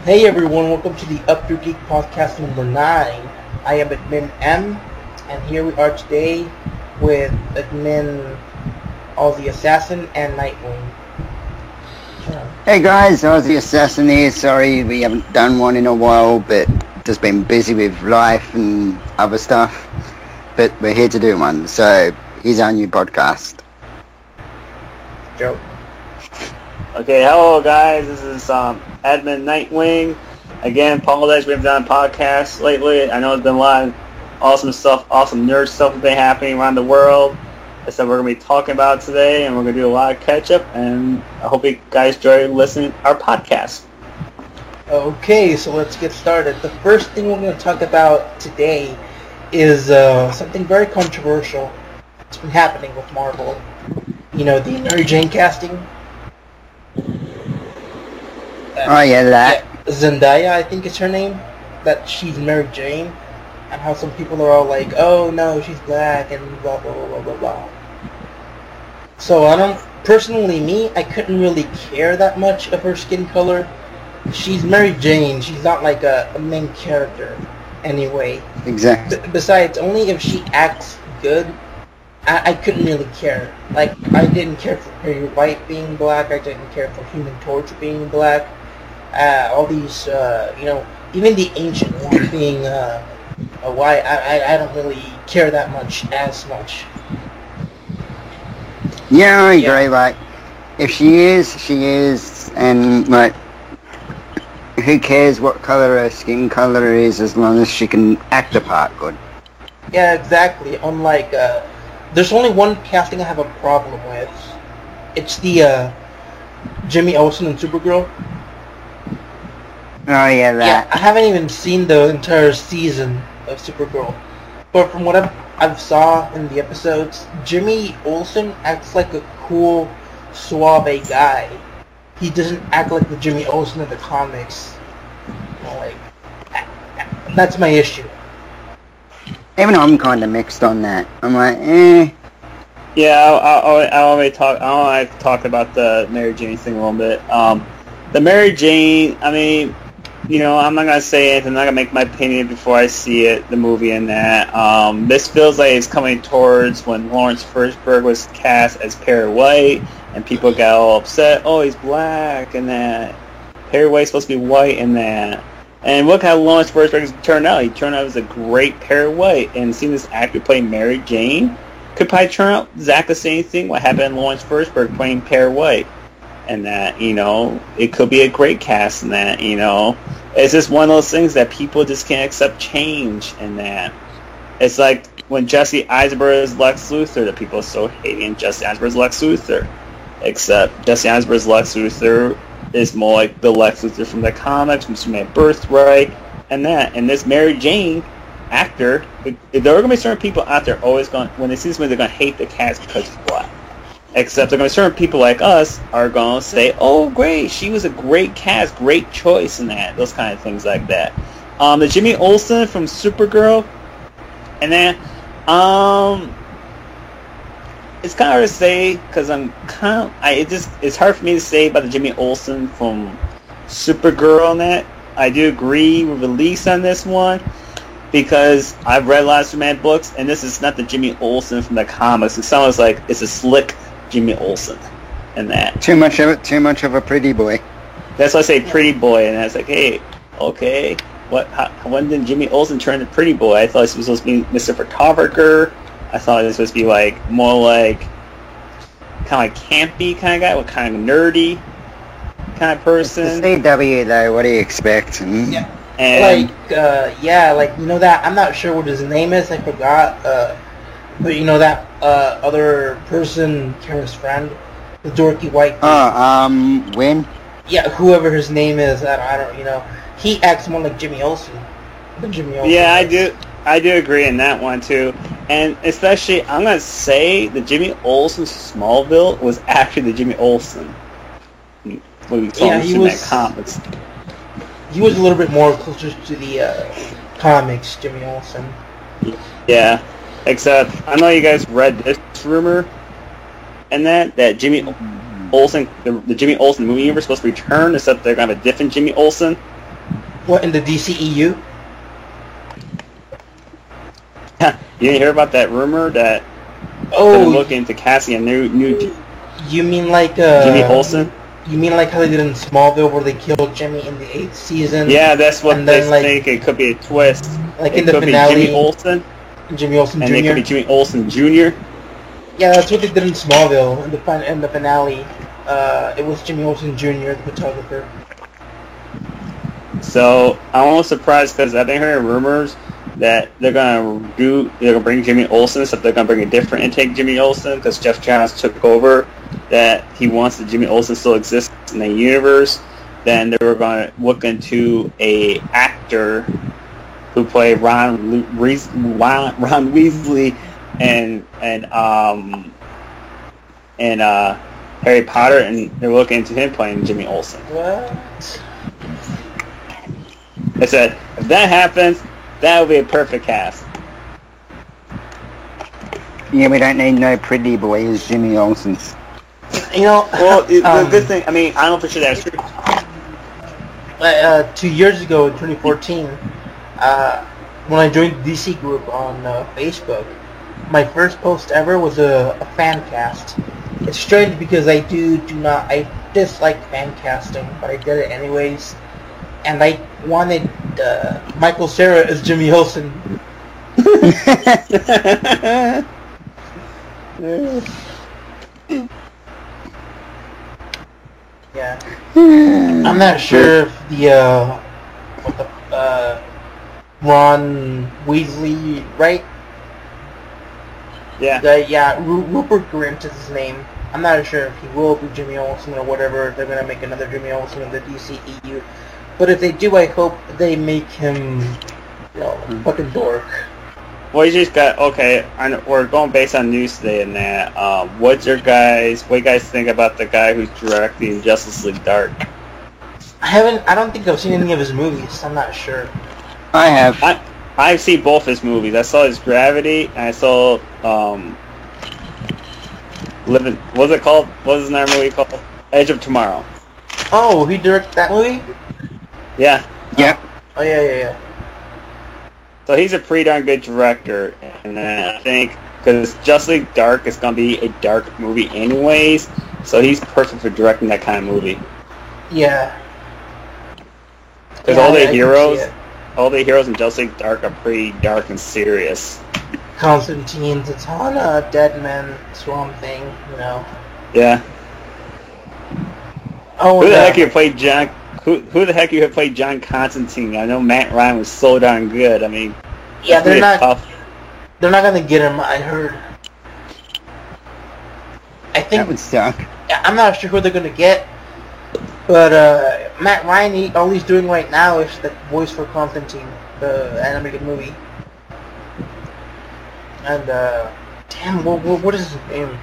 Hey everyone, welcome to the Up Your Geek podcast number 9. I am Admin M, and here we are today with Admin Ozzy Assassin and Nightwing. Hey guys, Ozzy Assassin here. Sorry we haven't done one in a while, but just been busy with life and other stuff. But we're here to do one, so here's our new podcast. Joe. Okay, hello guys, this is Admin Nightwing. Again, apologize we haven't done podcasts lately. I know there's been a lot of awesome stuff, awesome nerd stuff that's been happening around the world. That's what we're going to be talking about today, and we're going to do a lot of catch-up, and I hope you guys enjoy listening to our podcast. Okay, so let's get started. The first thing we're going to talk about today is something very controversial. It's been happening with Marvel. You know, the Mary Jane casting. Zendaya, I think is her name. That she's Mary Jane. And how some people are all like, oh no, she's black and blah blah blah blah blah blah. So personally, I couldn't really care that much of her skin color. She's Mary Jane, she's not like a main character anyway. Exactly. Besides, only if she acts good, I couldn't really care. Like, I didn't care for Perry White being black, I didn't care for Human Torch being black. All these, even the Ancient One being white, I don't really care that much, as much. Yeah, I agree, like, if she is, and, like, who cares what colour her skin colour is as long as she can act the part good. Yeah, exactly. Unlike, there's only one casting I have a problem with. It's the, Jimmy Olsen and Supergirl. Oh, yeah, that. Yeah, I haven't even seen the entire season of Supergirl. But from what I've saw in the episodes, Jimmy Olsen acts like a cool, suave guy. He doesn't act like the Jimmy Olsen in the comics. You know, like, that's my issue. Even though I'm kind of mixed on that. I'm like, eh. Yeah, I want to talk about the Mary Jane thing a little bit. The Mary Jane, I mean, you know, I'm not going to say anything. I'm not going to make my opinion before I see it, the movie and that. This feels like it's coming towards when Lawrence Fishburne was cast as Perry White, and people got all upset. Oh, he's black and that. Perry White's supposed to be white and that. And look how Lawrence Fishburne turned out. He turned out as a great Perry White. And seeing this actor play Mary Jane could probably turn out exactly the same thing what happened in Lawrence Fishburne playing Perry White. And that, you know, it could be a great cast in that, you know. It's just one of those things that people just can't accept change in that. It's like when Jesse Eisenberg is Lex Luthor, that people are so hating Jesse Eisenberg's Lex Luthor. Except Jesse Eisenberg's Lex Luthor is more like the Lex Luthor from the comics, from Superman Birthright, and that. And this Mary Jane actor, there are going to be certain people out there always going, when they see this movie, they're going to hate the cast because it's black. Except there are going to be certain people like us are going to say, oh, great, she was a great cast, great choice in that, those kind of things like that. The Jimmy Olsen from Supergirl, and then, it's kind of hard to say, because it's hard for me to say about the Jimmy Olsen from Supergirl and that. I do agree with Elise on this one, because I've read a lot of Superman books, and this is not the Jimmy Olsen from the comics. It sounds like it's a slick Jimmy Olsen and that. Too much of a pretty boy. That's why I say pretty boy, and I was like, hey, okay, when did Jimmy Olsen turn to pretty boy? I thought he was supposed to be Mr. Photographer. I thought he was supposed to be like more like kind of like campy kind of guy, with kind of nerdy kind of person. It's the CW though. What do you expect? Yeah. And like you know that, I'm not sure what his name is. I forgot. But you know that other person, Kara's friend, the dorky white dude. Win? Yeah, whoever his name is, I don't, you know, he acts more like Jimmy Olsen than Jimmy Olsen. Yeah, I do agree in that one too. And especially, I'm gonna say the Jimmy Olsen Smallville was actually the Jimmy Olsen. What we saw in that comics. He was a little bit more closer to the comics, Jimmy Olsen. Yeah. Except, I know you guys read this rumor, and that Jimmy Olsen, the Jimmy Olsen movie universe is supposed to return, except they're going to have a different Jimmy Olsen. What, in the DCEU? You didn't hear about that rumor that they're looking into casting a new You mean like Jimmy Olsen? You mean like how they did in Smallville, where they killed Jimmy in the 8th season? Yeah, that's what and they then, like, think. It could be a twist. Like it in the could finale, be Jimmy Olsen Jr. And it could be Jimmy Olsen Jr. Yeah, that's what they did in Smallville. In the finale, it was Jimmy Olsen Jr., the photographer. So I'm almost surprised because I've been hearing rumors that they're gonna bring Jimmy Olsen, except they're gonna bring a different intake Jimmy Olsen because Jeff Johns took over. That he wants that Jimmy Olsen still exists in the universe. Then they were gonna look into a actor who played Ron Weasley and Harry Potter, and they're looking into him playing Jimmy Olsen. What? I said, if that happens, that would be a perfect cast. Yeah, we don't need no pretty boy as Jimmy Olsen's. You know, well, the good thing, I mean, I don't know for sure that's true. 2 years ago in 2014, when I joined the DC group on Facebook, my first post ever was a fan cast. It's strange because I dislike fan casting, but I did it anyways. And I wanted Michael Cera as Jimmy Olsen. Yeah. I'm not sure if the Ron Weasley, right? Yeah. Rupert Grint is his name. I'm not sure if he will be Jimmy Olsen or whatever. If they're gonna make another Jimmy Olsen in the DCEU. But if they do, I hope they make him, fucking dork. Well, you just got, okay, we're going based on news today and that. What do you guys think about the guy who's directing Justice League Dark? I don't think I've seen any of his movies. I'm not sure. I have. I've seen both his movies. I saw his Gravity, and I saw, Living, what's it called? What is that movie called? Edge of Tomorrow. Oh, he directed that movie? Yeah. Yeah. Oh, yeah. So he's a pretty darn good director, and I think because Justice League Dark is going to be a dark movie anyways, so he's perfect for directing that kind of movie. Yeah. Because all the heroes in Justice League Dark are pretty dark and serious. Constantine, Zatanna, Deadman, Swamp Thing, Yeah. Oh, who the heck you played John? Who the heck you have played John Constantine? I know Matt Ryan was so darn good. I mean, yeah, they're not tough. They're not gonna get him. I heard. I think that would suck. I'm not sure who they're gonna get, but Matt Ryan, all he's doing right now is the voice for Constantine, the animated movie. And damn, what is his name?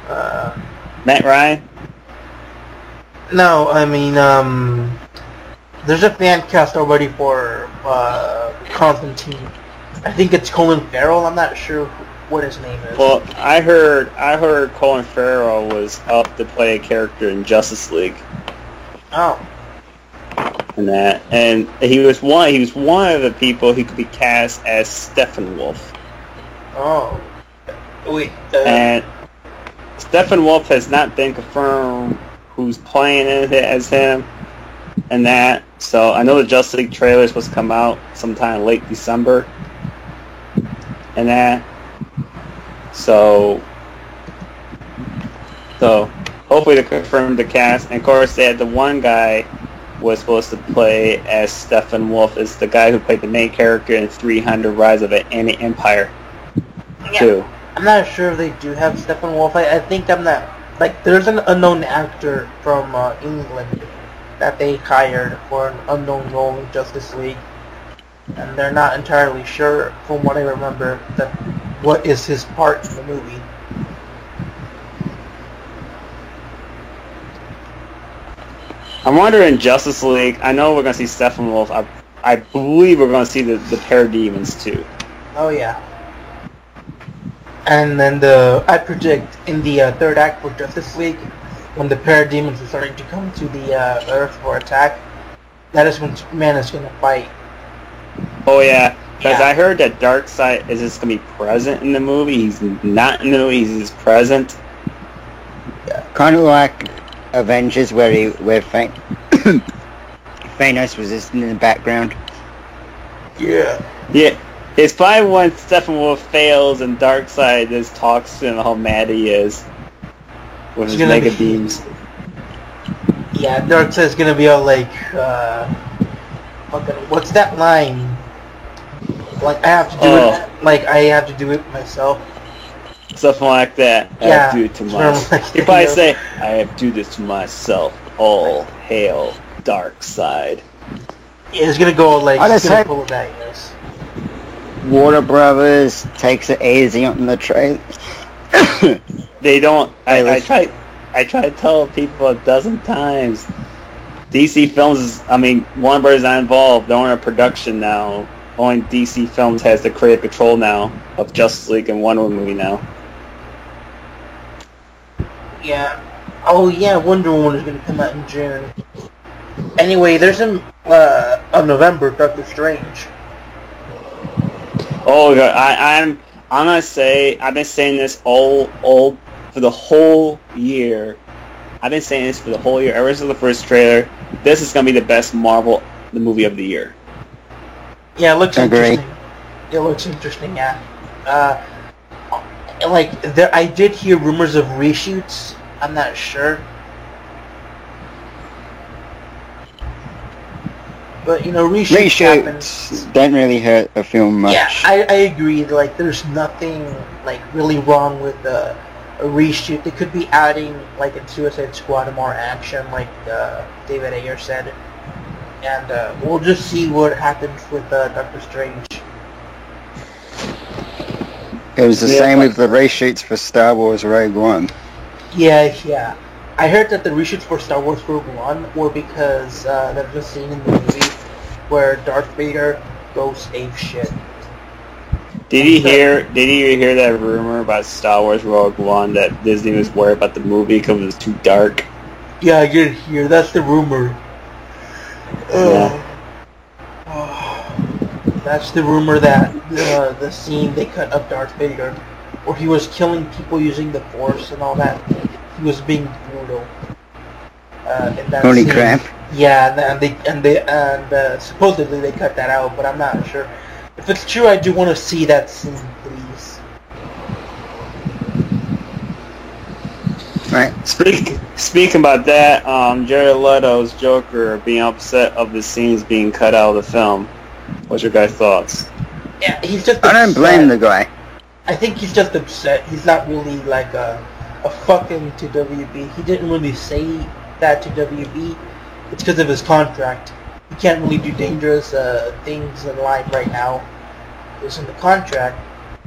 Matt Ryan. No, I mean, there's a fan cast already for Constantine. I think it's Colin Farrell. I'm not sure what his name is. Well, I heard Colin Farrell was up to play a character in Justice League. Oh. And he was one of the people who could be cast as Steppenwolf. Oh. Wait. And Steppenwolf has not been confirmed who's playing it as him and that. So I know the Justice League trailer is supposed to come out sometime late December and that. So hopefully they confirm the cast. And of course they had the one guy was supposed to play as Steppenwolf, is the guy who played the main character in 300 Rise of an Empire too. I'm not sure if they do have Steppenwolf. I think there's an unknown actor from England that they hired for an unknown role in Justice League, and they're not entirely sure, from what I remember, what is his part in the movie. I'm wondering, Justice League, I know we're going to see Steppenwolf. I believe we're going to see the Parademons too. Oh yeah. And then I predict in the third act for Justice League, when the Parademons are starting to come to the Earth for attack, that is when Superman is going to fight. Oh yeah, because Yeah. I heard that Darkseid is just gonna be present in the movie. He's not in the movie. He's just present. Kind of like Avengers, where Thanos was just in the background. Yeah. Yeah, it's probably when Steppenwolf fails and Darkseid just talks to him how mad he is with his mega beams. Yeah, Darkseid's going to be all like, fucking, what's that line? Like, I have to do it, like, I have to do it myself. Something like that. I have to do it to myself. Like, He'd probably say, I have to do this to myself. All hail Darkseid. Yeah, it's going to go like, I it's just going to hope pull that, yes. Warner Brothers takes it easy on the train. They don't. I try to tell people a dozen times. DC Films is, Warner Brothers is not involved. They're in a production now. Only DC Films has the creative control now of Justice League and Wonder Woman movie now. Yeah. Oh yeah, Wonder Woman is going to come out in June. Anyway, there's of November, Doctor Strange. Oh God, I'm gonna say I've been saying this all for the whole year. I've been saying this for the whole year ever since the first trailer. This is gonna be the best Marvel movie of the year. Yeah, it looks Agree. interesting. It looks interesting, yeah. I did hear rumors of reshoots. I'm not sure. But, reshoots happen. Reshoots don't really hurt a film much. Yeah, I agree. Like, there's nothing, really wrong with a reshoot. They could be adding, in Suicide Squad, more action, like David Ayer said. And we'll just see what happens with Doctor Strange. It was the same with the reshoots for Star Wars Rogue One. Yeah. I heard that the reshoots for Star Wars Rogue One were because there's a scene in the movie where Darth Vader goes ape shit. Did you hear that rumor about Star Wars Rogue One that Disney was worried about the movie because it was too dark? Yeah, I did hear. That's the rumor. That's the rumor that the scene they cut of Darth Vader, where he was killing people using the Force and all that, he was being brutal. In that Holy scene. crap! Yeah, and supposedly they cut that out, but I'm not sure. If it's true, I do want to see that scene, please. Right. Speaking about that, Jared Leto's Joker being upset of the scenes being cut out of the film. What's your guys' thoughts? Yeah, he's just I don't upset. blame the guy. I think he's just upset. He's not really like a fucking to WB. He didn't really say that to WB. It's because of his contract. He can't really do dangerous things in life right now. It was in the contract.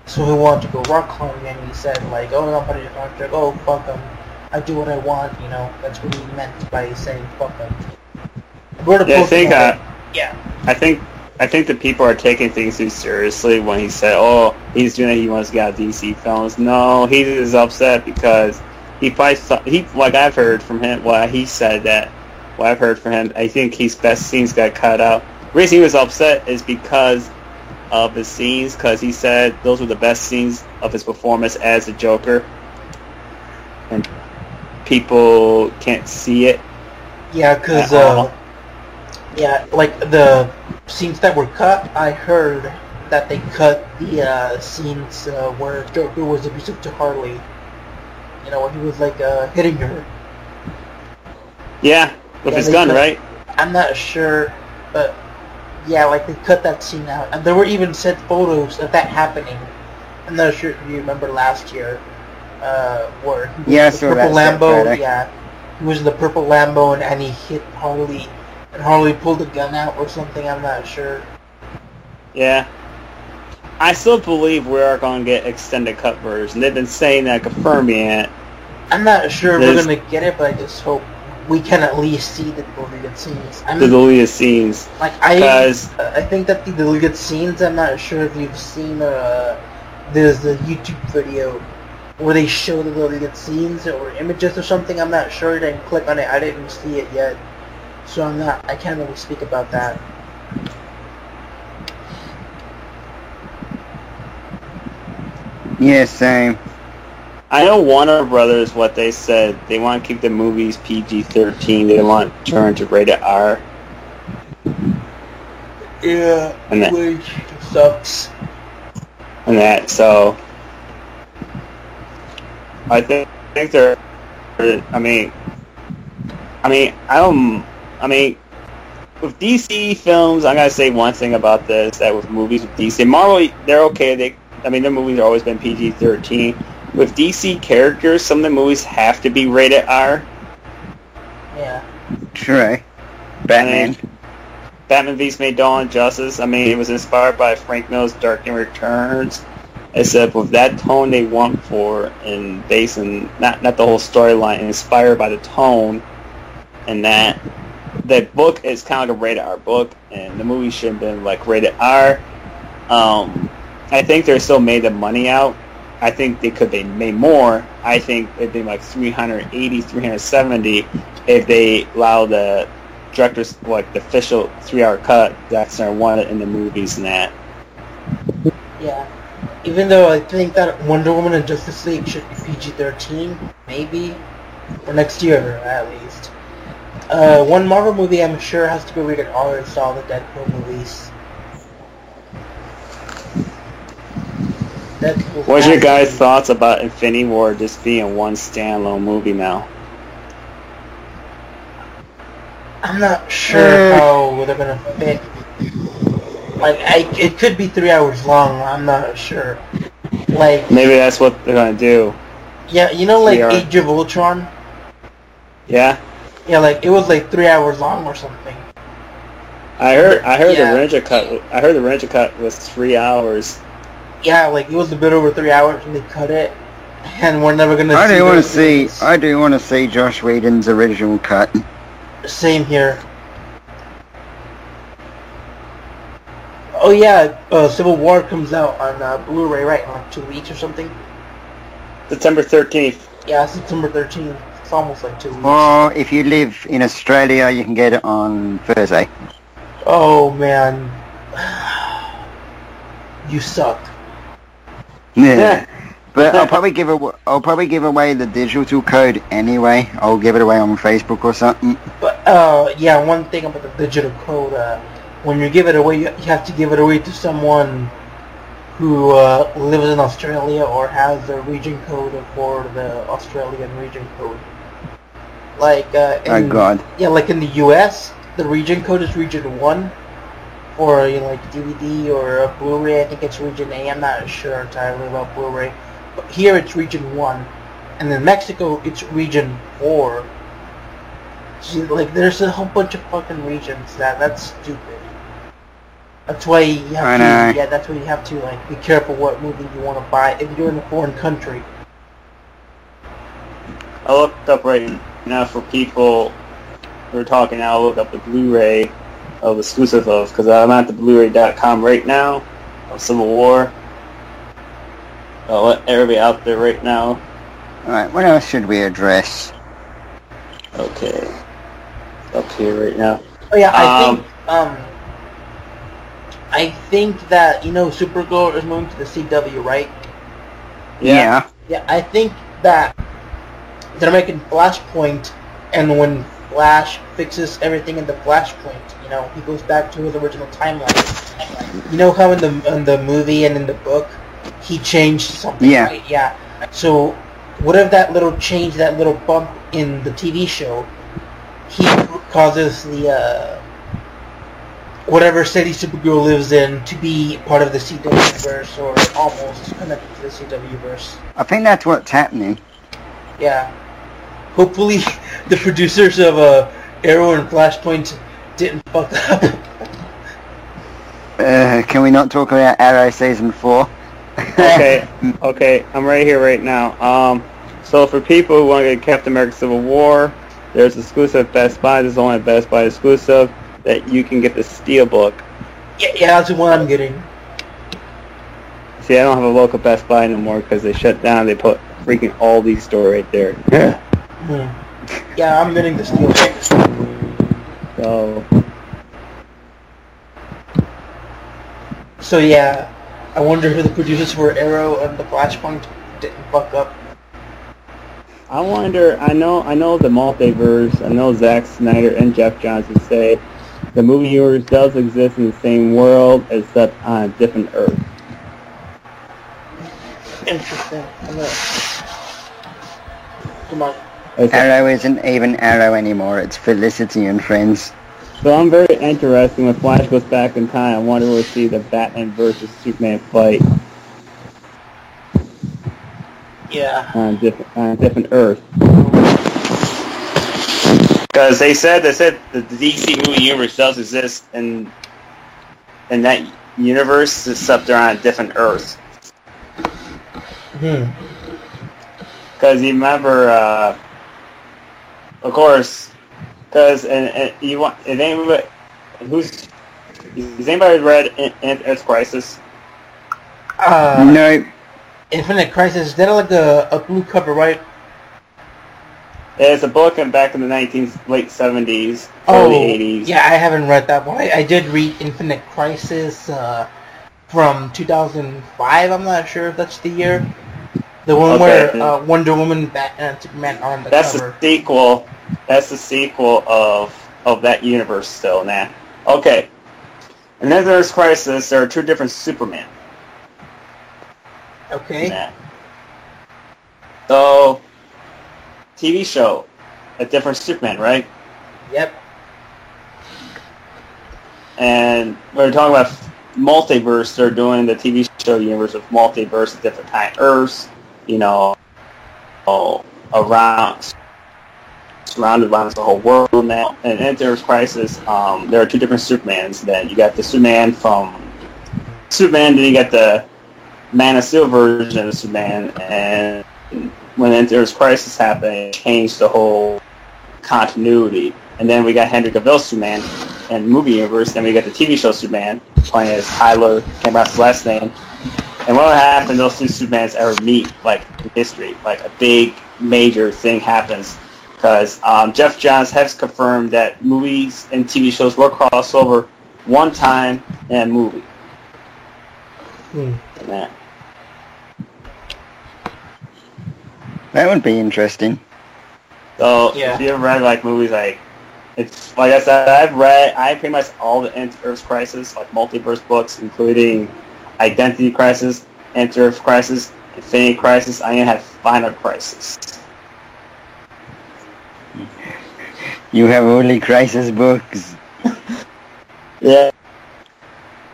So he wanted to go rock climbing, and he said like, "Oh, I'm part of your contract. Oh, fuck him. I do what I want." That's what he meant by saying "fuck him." I think that people are taking things too seriously when he said, "Oh, he's doing it. He wants to get out of DC films." No, he is upset because he probably thought, like I've heard from him. Well, he said that. What I've heard from him, I think his best scenes got cut out. The reason he was upset is because of his scenes, because he said those were the best scenes of his performance as the Joker, and people can't see it. Yeah, because like the scenes that were cut, I heard that they cut the scenes where Joker was abusive to Harley. When he was like hitting her. Yeah, with his gun, right? I'm not sure, but yeah, like they cut that scene out, and there were even set photos of that happening. I'm not sure if you remember last year, where he was in the purple Lambo. Yeah, he was in the purple Lambo, and he hit Harley, and Harley pulled a gun out or something. I'm not sure. Yeah. I still believe we are going to get extended cut version. They've been saying that, confirming it. I'm not sure if we're going to get it, but I just hope we can at least see the deleted scenes. The deleted scenes. Like, I think that the deleted scenes, I'm not sure if you've seen, there's the YouTube video where they show the deleted scenes or images or something. I'm not sure. I didn't click on it. I didn't see it yet. so I can't really speak about that. Yeah, same. I know Warner Brothers, what they said, they want to keep the movies PG-13. They don't want to turn to rated R. Yeah, which sucks. And that, so I think they're. I mean, with DC films, I'm gonna say one thing about this: that with movies with DC, Marvel, they're okay. Their movies have always been PG-13. With DC characters, some of the movies have to be rated R. Yeah. True. Batman v Dawn of Justice. I mean, it was inspired by Frank Miller's Dark Knight Returns, except with that tone they went for, and basing not the whole storyline, inspired by the tone, and that book is kind of like a rated R book, and the movie should have been like rated R. I think they still made the money out. I think they could have made more. I think it'd be like 380, 370 if they allow the director's, like, the official 3-hour cut Zack Snyder wanted in the movies and that. Yeah. Even though I think that Wonder Woman and Justice League should be PG-13, maybe, or next year at least. One Marvel movie I'm sure has to be rated R is all the Deadpool movies. What's your guys' thoughts about Infinity War just being one standalone movie now? I'm not sure how they're gonna fit. Like, it could be 3 hours long. I'm not sure. Like, maybe that's what they're gonna do. Yeah, you know, like Age of Ultron. Yeah. Yeah, like it was like 3 hours long or something. I heard the Ranger cut. I heard the Ranger cut was 3 hours. Yeah, like it was a bit over 3 hours and they cut it, and we're never gonna. I do want to see Josh Whedon's original cut. Same here. Oh yeah, Civil War comes out on Blu-ray, right? In like 2 weeks or something. September 13th. Yeah, September 13th. It's almost like 2 weeks. Or if you live in Australia, you can get it on Thursday. Oh man, you suck. Yeah. But I'll probably give away the digital code anyway. I'll give it away on Facebook or something. But yeah, one thing about the digital code, when you give it away, you have to give it away to someone who lives in Australia or has the region code for the Australian region code. Like oh God. Yeah, like in the U.S., the region code is region 1. Or, you know, like DVD or a Blu-ray, I think it's region A. I'm not sure entirely about Blu-ray. But here it's region 1. And in Mexico, it's region 4. So, like, there's a whole bunch of fucking regions. That's stupid. That's why you have that's why you have to, like, be careful what movie you want to buy if you're in a foreign country. I looked up right now for people who are talking now. I looked up the Blu-ray of exclusive of, because I'm at the Blu-ray.com right now of Civil War. I'll let everybody out there right now. Alright, what else should we address? Okay. Up here right now. Oh yeah, I think that, you know, Supergirl is moving to the CW, right? Yeah. Yeah, I think that they're making Flashpoint, and when Flash fixes everything in the Flashpoint, you know, he goes back to his original timeline. You know how in the movie and in the book, he changed something, right? Yeah. So, what if that little change, that little bump in the TV show, he causes the, whatever city Supergirl lives in to be part of the CW-verse, or almost connected to the CW-verse? I think that's what's happening. Yeah. Hopefully, the producers of Arrow and Flashpoint didn't fuck up. Can we not talk about Arrow Season 4? Okay, I'm right here right now. So for people who want to get Captain America Civil War, there's exclusive at Best Buy. There's only a Best Buy exclusive that you can get the Steelbook. Yeah, that's the one I'm getting. See, I don't have a local Best Buy anymore because they shut down. They put freaking Aldi store right there. Yeah, I'm getting the Steelbook. So yeah, I wonder who the producers for Arrow and the Flashpoint didn't fuck up. I wonder. I know the multiverse. I know Zack Snyder and Jeff Johns would say the movie universe does exist in the same world, except on a different Earth. Interesting. Come on. Arrow isn't even Arrow anymore. It's Felicity and Friends. So I'm very interested when Flash goes back in time. I wonder we'll see the Batman versus Superman fight. Yeah. On a different Earth. Because they said that the DC movie universe does exist in that universe, except they're on a different Earth. Because you remember, of course, because has anybody read Infinite Crisis? No. Infinite Crisis. That like a blue cover, right? It's a book back in the late 70s, early 80s. Yeah, I haven't read that one. I did read Infinite Crisis from 2005. I'm not sure if that's the year. The one where Wonder Woman, Batman, and Superman are on the cover. That's the sequel of that universe still now. Okay. In Infinite Crisis, there are two different Superman. Okay. Nah. So, TV show, a different Superman, right? Yep. And we're talking about multiverse. They're doing the TV show universe of multiverse, different kind of Earths, surrounded around the whole world now. And in Infinite Crisis, there are two different Supermans. Then you got the Superman from Superman, then you got the Man of Steel version of Superman, and when Infinite Crisis happened, it changed the whole continuity. And then we got Henry Cavill's Superman in the movie universe. Then we got the TV show Superman, playing as Tyler, can't pronounce his last name. And what would happen, those two Supermans ever meet, like, in history, like a big, major thing happens. Because Jeff Johns has confirmed that movies and TV shows will cross over one time in a movie. Yeah. That would be interesting. So, if you ever read, like, movies, like, it's, like I said, I pretty much all the Earth Crisis, like, multiverse books, including Identity Crisis, Earth Crisis, Infinity Crisis, I even had Final Crisis. You have only Crisis books. Yeah.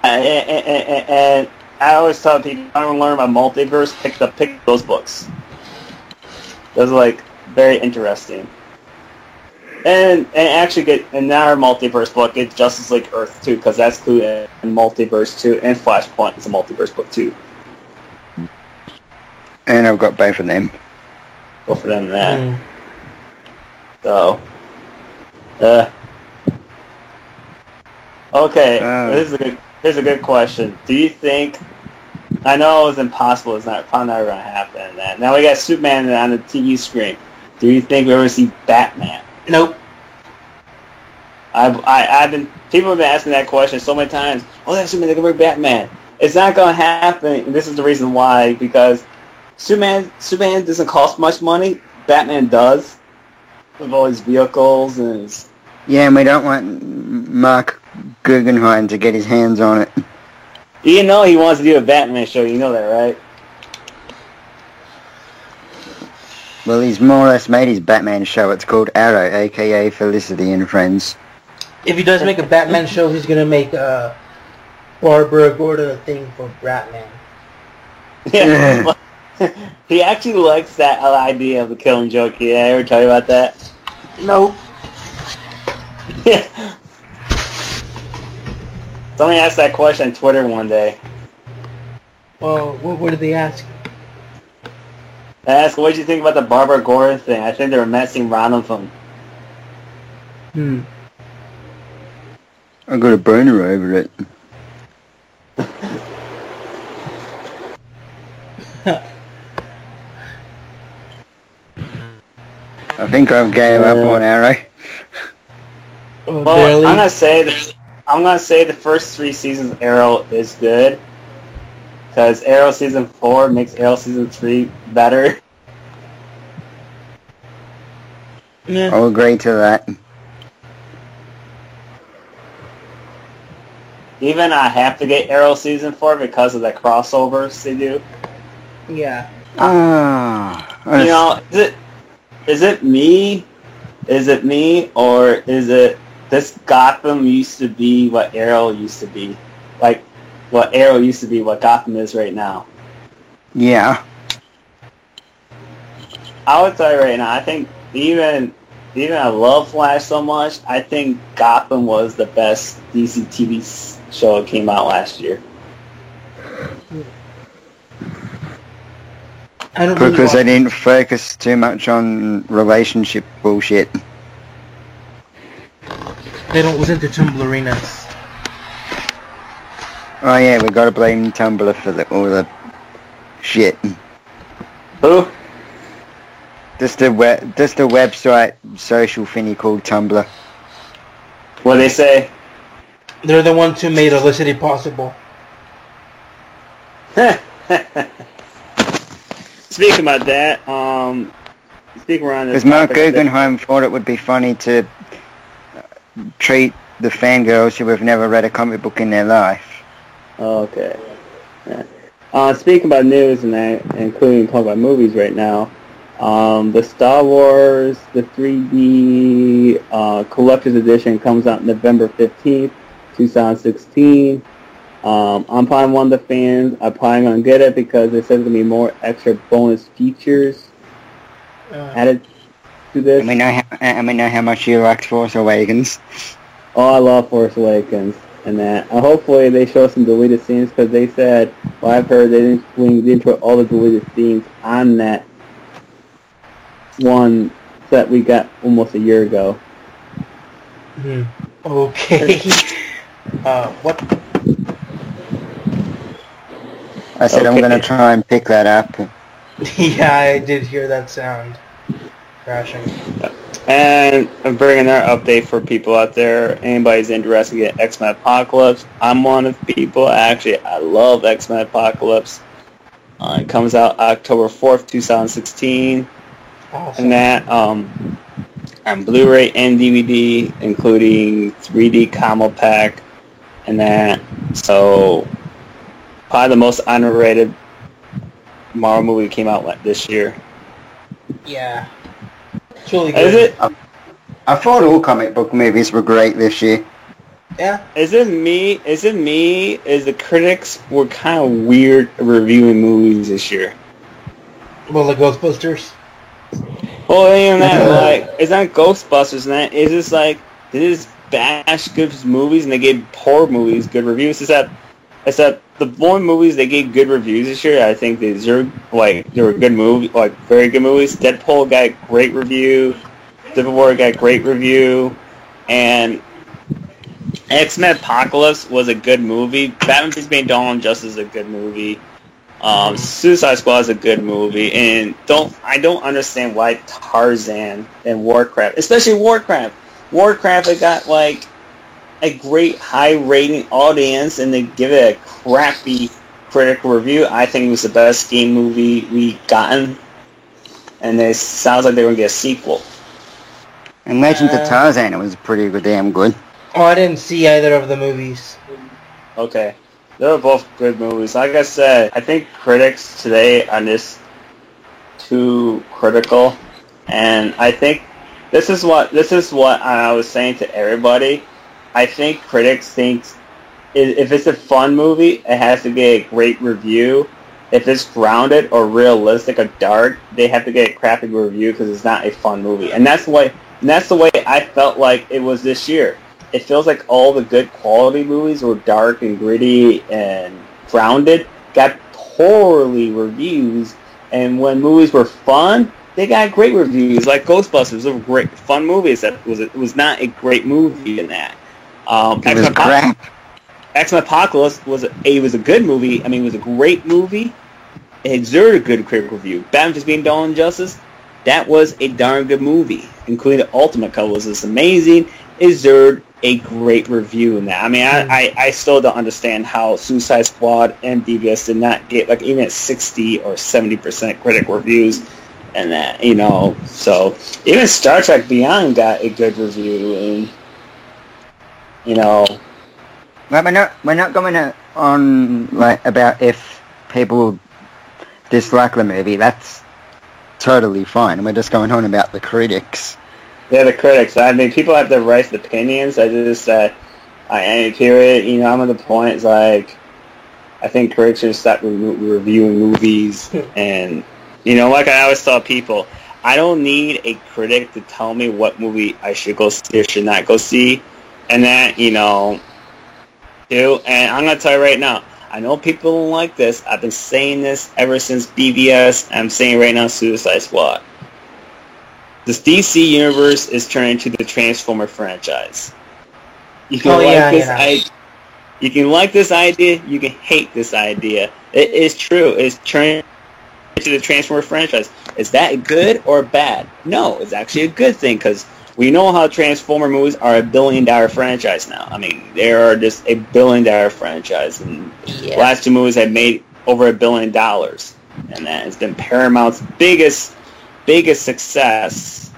And I always tell people, if I want to learn about multiverse, pick those books. Those are, like, very interesting. And actually get another multiverse book, get Justice League Earth 2, because that's included in Multiverse 2, and Flashpoint is a multiverse book too. And I've got both of them. Both of them, that. So, okay, here's a good question. Do you think, I know it's impossible, it's probably not going to happen, that now we got Superman on the TV screen. Do you think we're going to see Batman? Nope. People have been asking that question so many times. Oh, that's Superman, they're going to bring Batman. It's not going to happen, and this is the reason why, because Superman doesn't cost much money. Batman does, with all his vehicles and his... Yeah, and we don't want Mark Guggenheim to get his hands on it. You know he wants to do a Batman show, you know that, right? Well, he's more or less made his Batman show. It's called Arrow, a.k.a. Felicity and Friends. If he does make a Batman show, he's going to make Barbara Gordon a thing for Batman. Yeah. He actually likes that idea of the Killing Joke. Did I ever tell you about that? No. Yeah. Somebody asked that question on Twitter one day. Well, what did they ask? I asked, what did you think about the Barbara Gordon thing? I think they were messing around with him. I got a boner over it. I think I've gave up on Arrow. Well, barely. I'm gonna say the first 3 seasons of Arrow is good, because Arrow season 4 makes Arrow season 3 better. Yeah. I'll agree to that. Even I have to get Arrow season 4 because of the crossovers they do. Yeah. You know, is it me? Is it me, or is it this Gotham used to be what Arrow used to be? Like, what Arrow used to be, what Gotham is right now. Yeah. I would tell you right now, I think even I love Flash so much, I think Gotham was the best DC TV show that came out last year. I don't really Because they watch- didn't focus too much on relationship bullshit. They don't listen to Tumblerinas. Oh yeah, we gotta blame Tumblr for all the shit. Who? Just a website social thingy called Tumblr. What they say? They're the ones who made Olicity possible. Speaking about that, speaking around this Because Mark topic, Guggenheim thought it would be funny to treat the fangirls who have never read a comic book in their life. Okay. Yeah. Speaking about news and that, including talking about movies right now, the Star Wars, the 3D Collector's Edition comes out November 15th, 2016. I'm probably one of the fans. I'm probably going to get it because they said there's going to be more extra bonus features added to this. I mean, know how much you like Force Awakens. Oh, I love Force Awakens and that. Hopefully they show some deleted scenes because they said, well, I've heard they didn't put all the deleted scenes on that one that we got almost a year ago. Okay. What? I said I'm Okay. gonna try and pick that up. Yeah, I did hear that sound. Crashing. And I'm bringing our update for people out there. Anybody's interested in X-Men Apocalypse, I'm one of the people. Actually, I love X-Men Apocalypse. It comes out October 4th, 2016. Awesome. And that on Blu-ray and DVD, including 3D combo pack and that. So, probably the most underrated Marvel movie came out this year. Yeah. It's really good. Is it? I thought all comic book movies were great this year. Yeah. Is it me? Is the critics were kind of weird reviewing movies this year? Well, the Ghostbusters. Well, even that, like, it's not Ghostbusters and that. It's just like, they just bash good movies and they gave horror movies good reviews. Except the one movies they gave good reviews this year, I think they deserved, like, they were good movies, like, very good movies. Deadpool got a great review. Civil War got a great review. And X-Men Apocalypse was a good movie. Batman vs. Dawn of Justice is a good movie. Suicide Squad is a good movie, and I don't understand why Tarzan and Warcraft, especially Warcraft, it got like a great high rating audience, and they give it a crappy critical review. I think it was the best game movie we gotten, and it sounds like they're gonna get a sequel. And Legends of Tarzan was pretty damn good. Oh, I didn't see either of the movies. Okay. They were both good movies. Like I said, I think critics today are just too critical, and I think this is what I was saying to everybody. I think critics think if it's a fun movie, it has to get a great review. If it's grounded or realistic or dark, they have to get a crappy review because it's not a fun movie. And that's the way I felt like it was this year. It feels like all the good quality movies were dark and gritty and grounded, got poorly reviews, and when movies were fun, they got great reviews. Like Ghostbusters was a great fun movie. It was not a great movie in that. It was crap. X-Men Apocalypse was a good movie. I mean, it was a great movie. It deserved a good critical review. Batman vs. Dawn of Justice, that was a darn good movie, including the Ultimate Cut was just amazing. deserved a great review in that. I mean, I still don't understand how Suicide Squad and BVS did not get like even 60 or 70% critic reviews, and that, you know, so even Star Trek Beyond got a good review, and you know. Well, we're not going on like about if people dislike the movie. That's totally fine. We're just going on about the critics. Yeah, the critics. I mean, people have their right to opinions. I just, I hear it. You know, I'm at the point. It's like, I think critics should stop reviewing movies, and you know, like I always tell people, I don't need a critic to tell me what movie I should go see or should not go see, and that, you know, do. And I'm gonna tell you right now, I know people don't like this. I've been saying this ever since BVS. I'm saying right now, Suicide Squad. This DC universe is turning into the Transformer franchise. You can you can like this idea, you can hate this idea. It is true. It's turning into the Transformer franchise. Is that good or bad? No, it's actually a good thing, because we know how Transformer movies are a $1 billion franchise now. I mean, they are just a $1 billion franchise, and the last two movies have made over $1 billion, and that has been Paramount's biggest success,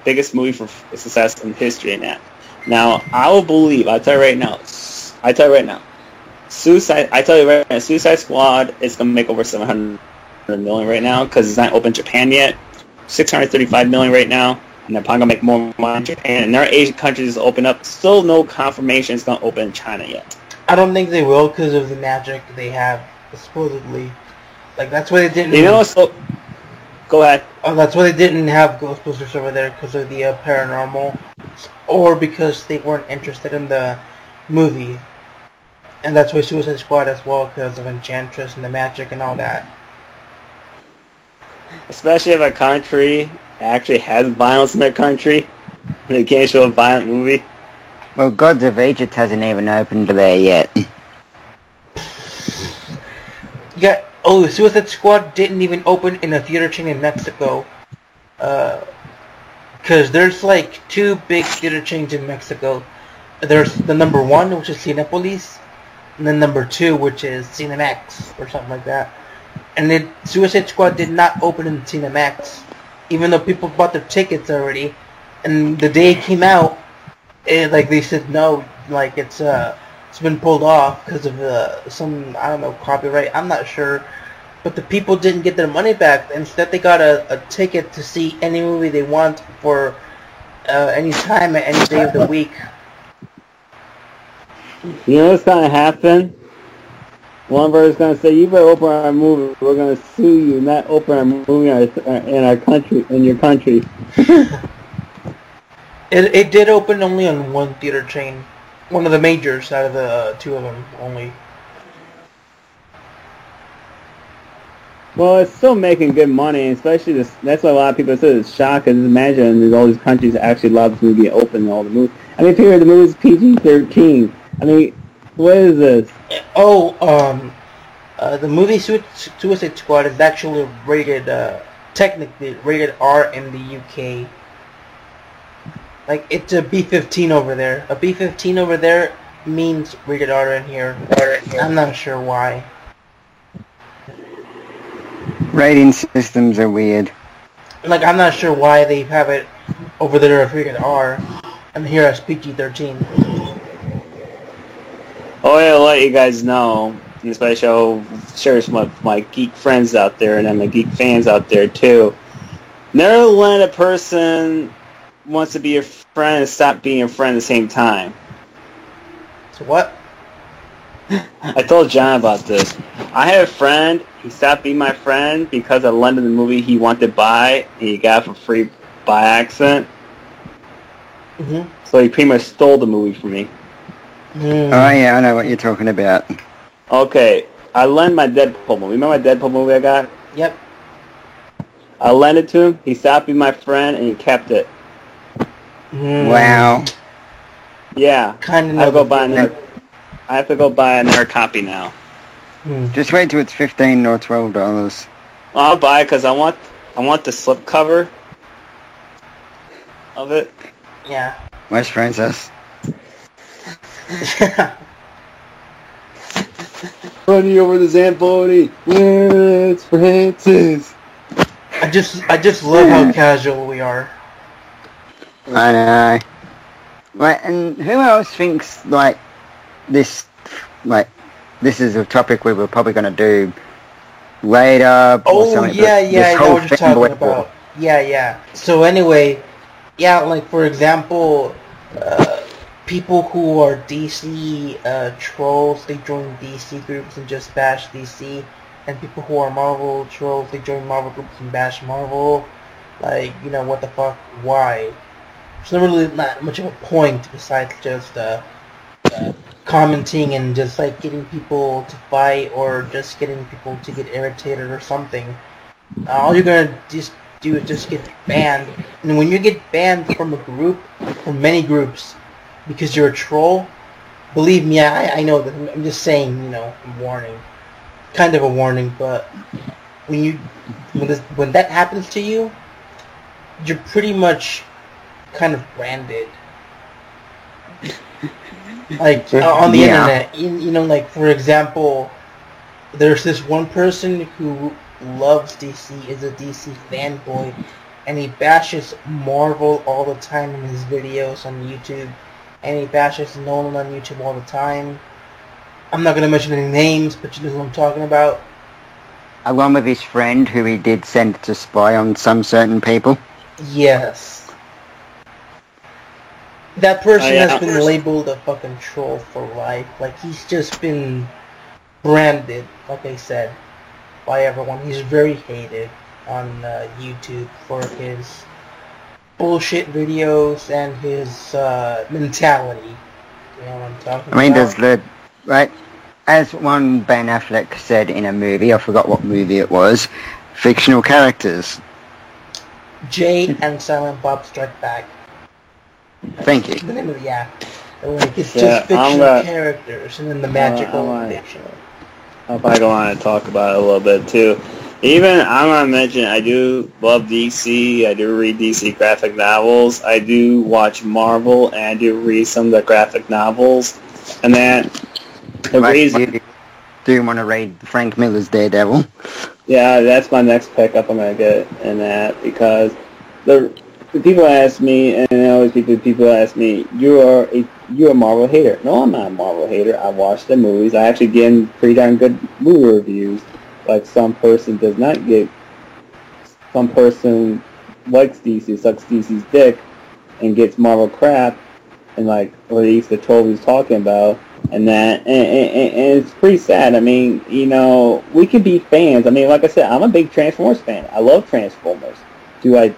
biggest movie for success in history in that. Now, I'll tell you right now, Suicide Squad is going to make over $700 million right now, because it's not open in Japan yet. $635 million right now, and they're probably going to make more money in Japan. And there are Asian countries that open up. Still no confirmation it's going to open in China yet. I don't think they will, because of the magic they have, supposedly. Like, that's why they didn't... You know, so... Go ahead. That's why they didn't have Ghostbusters over there, because of the paranormal, or because they weren't interested in the movie. And that's why Suicide Squad as well, because of Enchantress and the magic and all that. Especially if a country actually has violence in their country, and they can't show a violent movie. Well, Gods of Egypt hasn't even opened there yet. Yeah. Oh, Suicide Squad didn't even open in a theater chain in Mexico. Because there's like two big theater chains in Mexico. There's the number 1, which is Cinepolis, and then number 2, which is Cinemax, or something like that. And Suicide Squad did not open in Cinemax, even though people bought their tickets already. And the day it came out, they said no, like it's been pulled off because of some, I don't know, copyright. I'm not sure. But the people didn't get their money back. Instead, they got a ticket to see any movie they want for any time at any day of the week. You know what's going to happen? One person's going to say, you better open our movie. We're going to sue you, not open our movie in our country, in your country. It did open only on one theater chain. One of the majors out of the two of them only. Well, it's still making good money, especially this. That's why a lot of people say it's shocking. Imagine there's all these countries that actually allow this movie to open all the movies. I mean, figure the movie's PG-13. I mean, what is this? The movie Suicide Squad is actually rated, technically rated R in the UK. Like, it's a B-15 over there. A B-15 over there means rated R in here. I'm not sure why. Rating systems are weird. Like, I'm not sure why they have it over there as rated R, and here as PG-13. Oh, yeah, I'll let you guys know, and especially I'll share some of my geek friends out there, and then my geek fans out there, too. Never let a person wants to be your friend and stop being your friend at the same time. So what? I told John about this. I had a friend, he stopped being my friend because I lent him the movie he wanted to buy, and he got it for free by accident. Mm-hmm. So he pretty much stole the movie from me. Oh yeah, I know what you're talking about. Okay, I lent my Deadpool movie. Remember my Deadpool movie I got? Yep. I lent it to him, he stopped being my friend, and he kept it. Wow. Yeah. Kind of. I have to go buy another copy now. Just wait till it's $15 or $12. I'll buy it because I want the slipcover of it. Yeah. Where's Francis? Running over the Zamboni. It's Francis. I just love how casual we are. I know. Right, and who else thinks this is a topic we were probably going to do later? Oh yeah, I know what you're talking about. Yeah. So anyway, like for example, people who are DC trolls, they join DC groups and just bash DC, and people who are Marvel trolls, they join Marvel groups and bash Marvel. Like, what the fuck? Why? There's really not much of a point besides just commenting and just getting people to fight or just getting people to get irritated or something. All you're gonna just do is just get banned. And when you get banned from a group, from many groups, because you're a troll, believe me, I know that. I'm just saying, a warning, kind of a warning. But when that happens to you, you're pretty much kind of branded. On the internet, for example, there's this one person who loves DC, is a DC fanboy, and he bashes Marvel all the time in his videos on YouTube, and he bashes Nolan on YouTube all the time. I'm not going to mention any names, but you know who I'm talking about. Along with his friend, who he did send to spy on some certain people. Yes. That person has been labeled a fucking troll for life. He's just been branded, like I said, by everyone. He's very hated on YouTube for his bullshit videos and his mentality. You know what I'm talking about? Right, as one Ben Affleck said in a movie, I forgot what movie it was, fictional characters. Jay and Silent Bob Strike Back. Thank you. The name of the act. It's just fictional characters, and then the magical fiction. I'll probably go on and talk about it a little bit too. Even I'm gonna mention I do love DC. I do read DC graphic novels. I do watch Marvel, and I do read some of the graphic novels. And then the reason. Do you want to read Frank Miller's Daredevil? Yeah, that's my next pickup. I'm gonna get in that because the people ask me, and always people ask me, you're a Marvel hater. No, I'm not a Marvel hater. I watch the movies. I actually get pretty darn good movie reviews. Some person does not get. Some person likes DC, sucks DC's dick, and gets Marvel crap, and at least the troll he's talking about, and that, and it's pretty sad. I mean, we can be fans. I mean, like I said, I'm a big Transformers fan. I love Transformers. Do I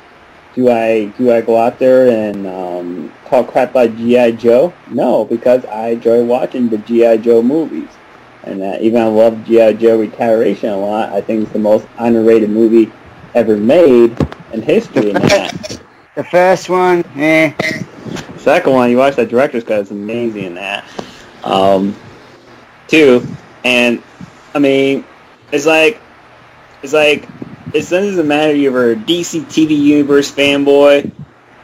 go out there and talk crap about G.I. Joe? No, because I enjoy watching the G.I. Joe movies. And even I love G.I. Joe Retaliation a lot. I think it's the most underrated movie ever made in history. The first one, Second one, you watch that director's cut, it's amazing in that. Two, and I mean, it doesn't matter if you're a DC TV Universe fanboy,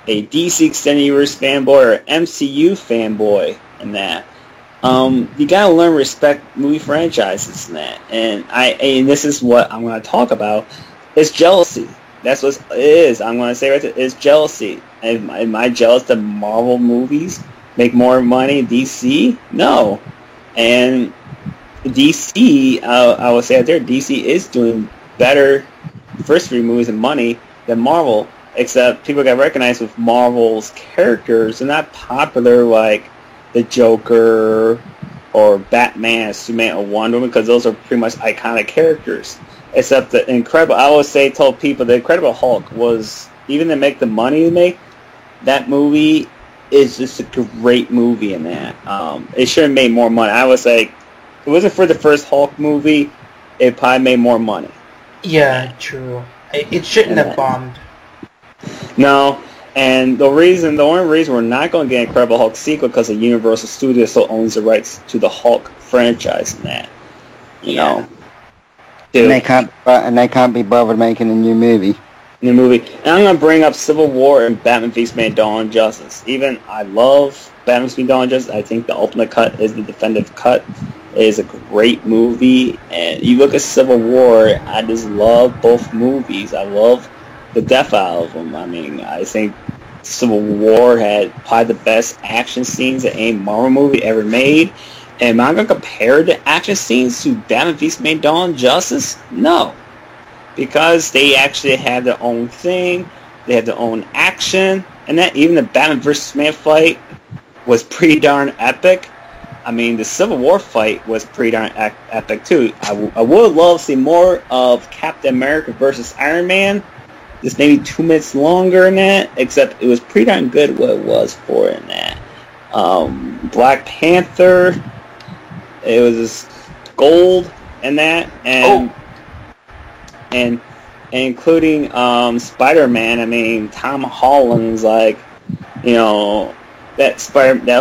a DC Extended Universe fanboy, or MCU fanboy, and that. You gotta learn to respect movie franchises and that. And this is what I'm gonna talk about. It's jealousy. That's what it is. I'm gonna say right there. It's jealousy. Am I jealous that Marvel movies make more money than DC? No. And DC, I will say out there, DC is doing better first three movies in money than Marvel, except people got recognized with Marvel's characters. They're not popular like the Joker or Batman, Superman, or Wonder Woman, because those are pretty much iconic characters. Except the Incredible, I always told people, the Incredible Hulk was, even to make the money to make, that movie is just a great movie in that. It should have made more money. I would say, if it wasn't for the first Hulk movie, it probably made more money. Yeah, true. It shouldn't have bombed. No, and the only reason we're not going to get Incredible Hulk sequel because of Universal Studios still owns the rights to the Hulk franchise in that. You know. And they can't be bothered making a new movie. in the movie. And I'm gonna bring up Civil War and Batman v Superman: Dawn of Justice. Even I love Batman v Superman: Dawn of Justice. I think the ultimate cut is the definitive cut. It is a great movie. And you look at Civil War, I just love both movies. I love the death out of them. I mean, I think Civil War had probably the best action scenes that any Marvel movie ever made. And am I going to compare the action scenes to Batman v Superman: Dawn of Justice? No. Because they actually have their own thing. They have their own action. And that even the Batman vs. Superman fight was pretty darn epic. I mean, the Civil War fight was pretty darn epic too. I would love to see more of Captain America versus Iron Man. Just maybe 2 minutes longer in that, except it was pretty darn good what it was for in that. Black Panther, it was just gold in that, and including Spider-Man. I mean, Tom Holland's like, you know, that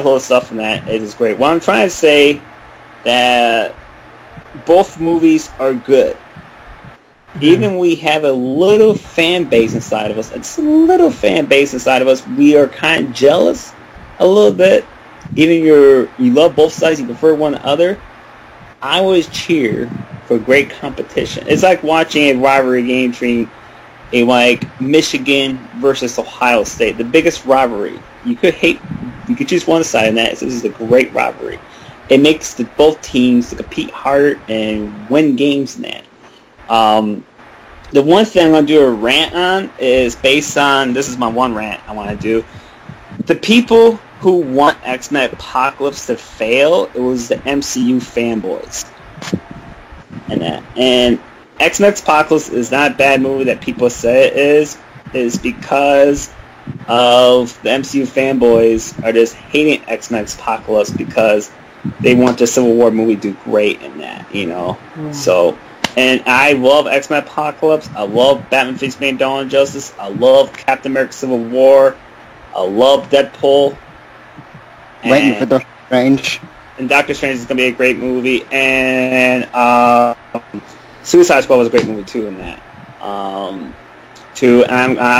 whole stuff in that is great. What I'm trying to say that both movies are good. Even we have a little fan base inside of us. It's a little fan base inside of us. We are kind of jealous a little bit. Even you love both sides. You prefer one to the other. I always cheer for great competition. It's like watching a rivalry game between Michigan versus Ohio State, the biggest rivalry. You could choose one side in that. This is a great rivalry. It makes both teams to compete harder and win games in that. The one thing I'm going to do a rant on is based on, this is my one rant I want to do. The people who want X-Men Apocalypse to fail, it was the MCU fanboys. And X-Men Apocalypse is not a bad movie that people say it is because of the MCU fanboys are just hating X-Men Apocalypse because they want the Civil War movie to do great in that, you know. So, and I love X-Men Apocalypse. I love Batman v Superman: Dawn of Justice. I love Captain America: Civil War. I love Deadpool. Waiting for Doctor Strange. And Doctor Strange is going to be a great movie. And Suicide Squad was a great movie too in that. I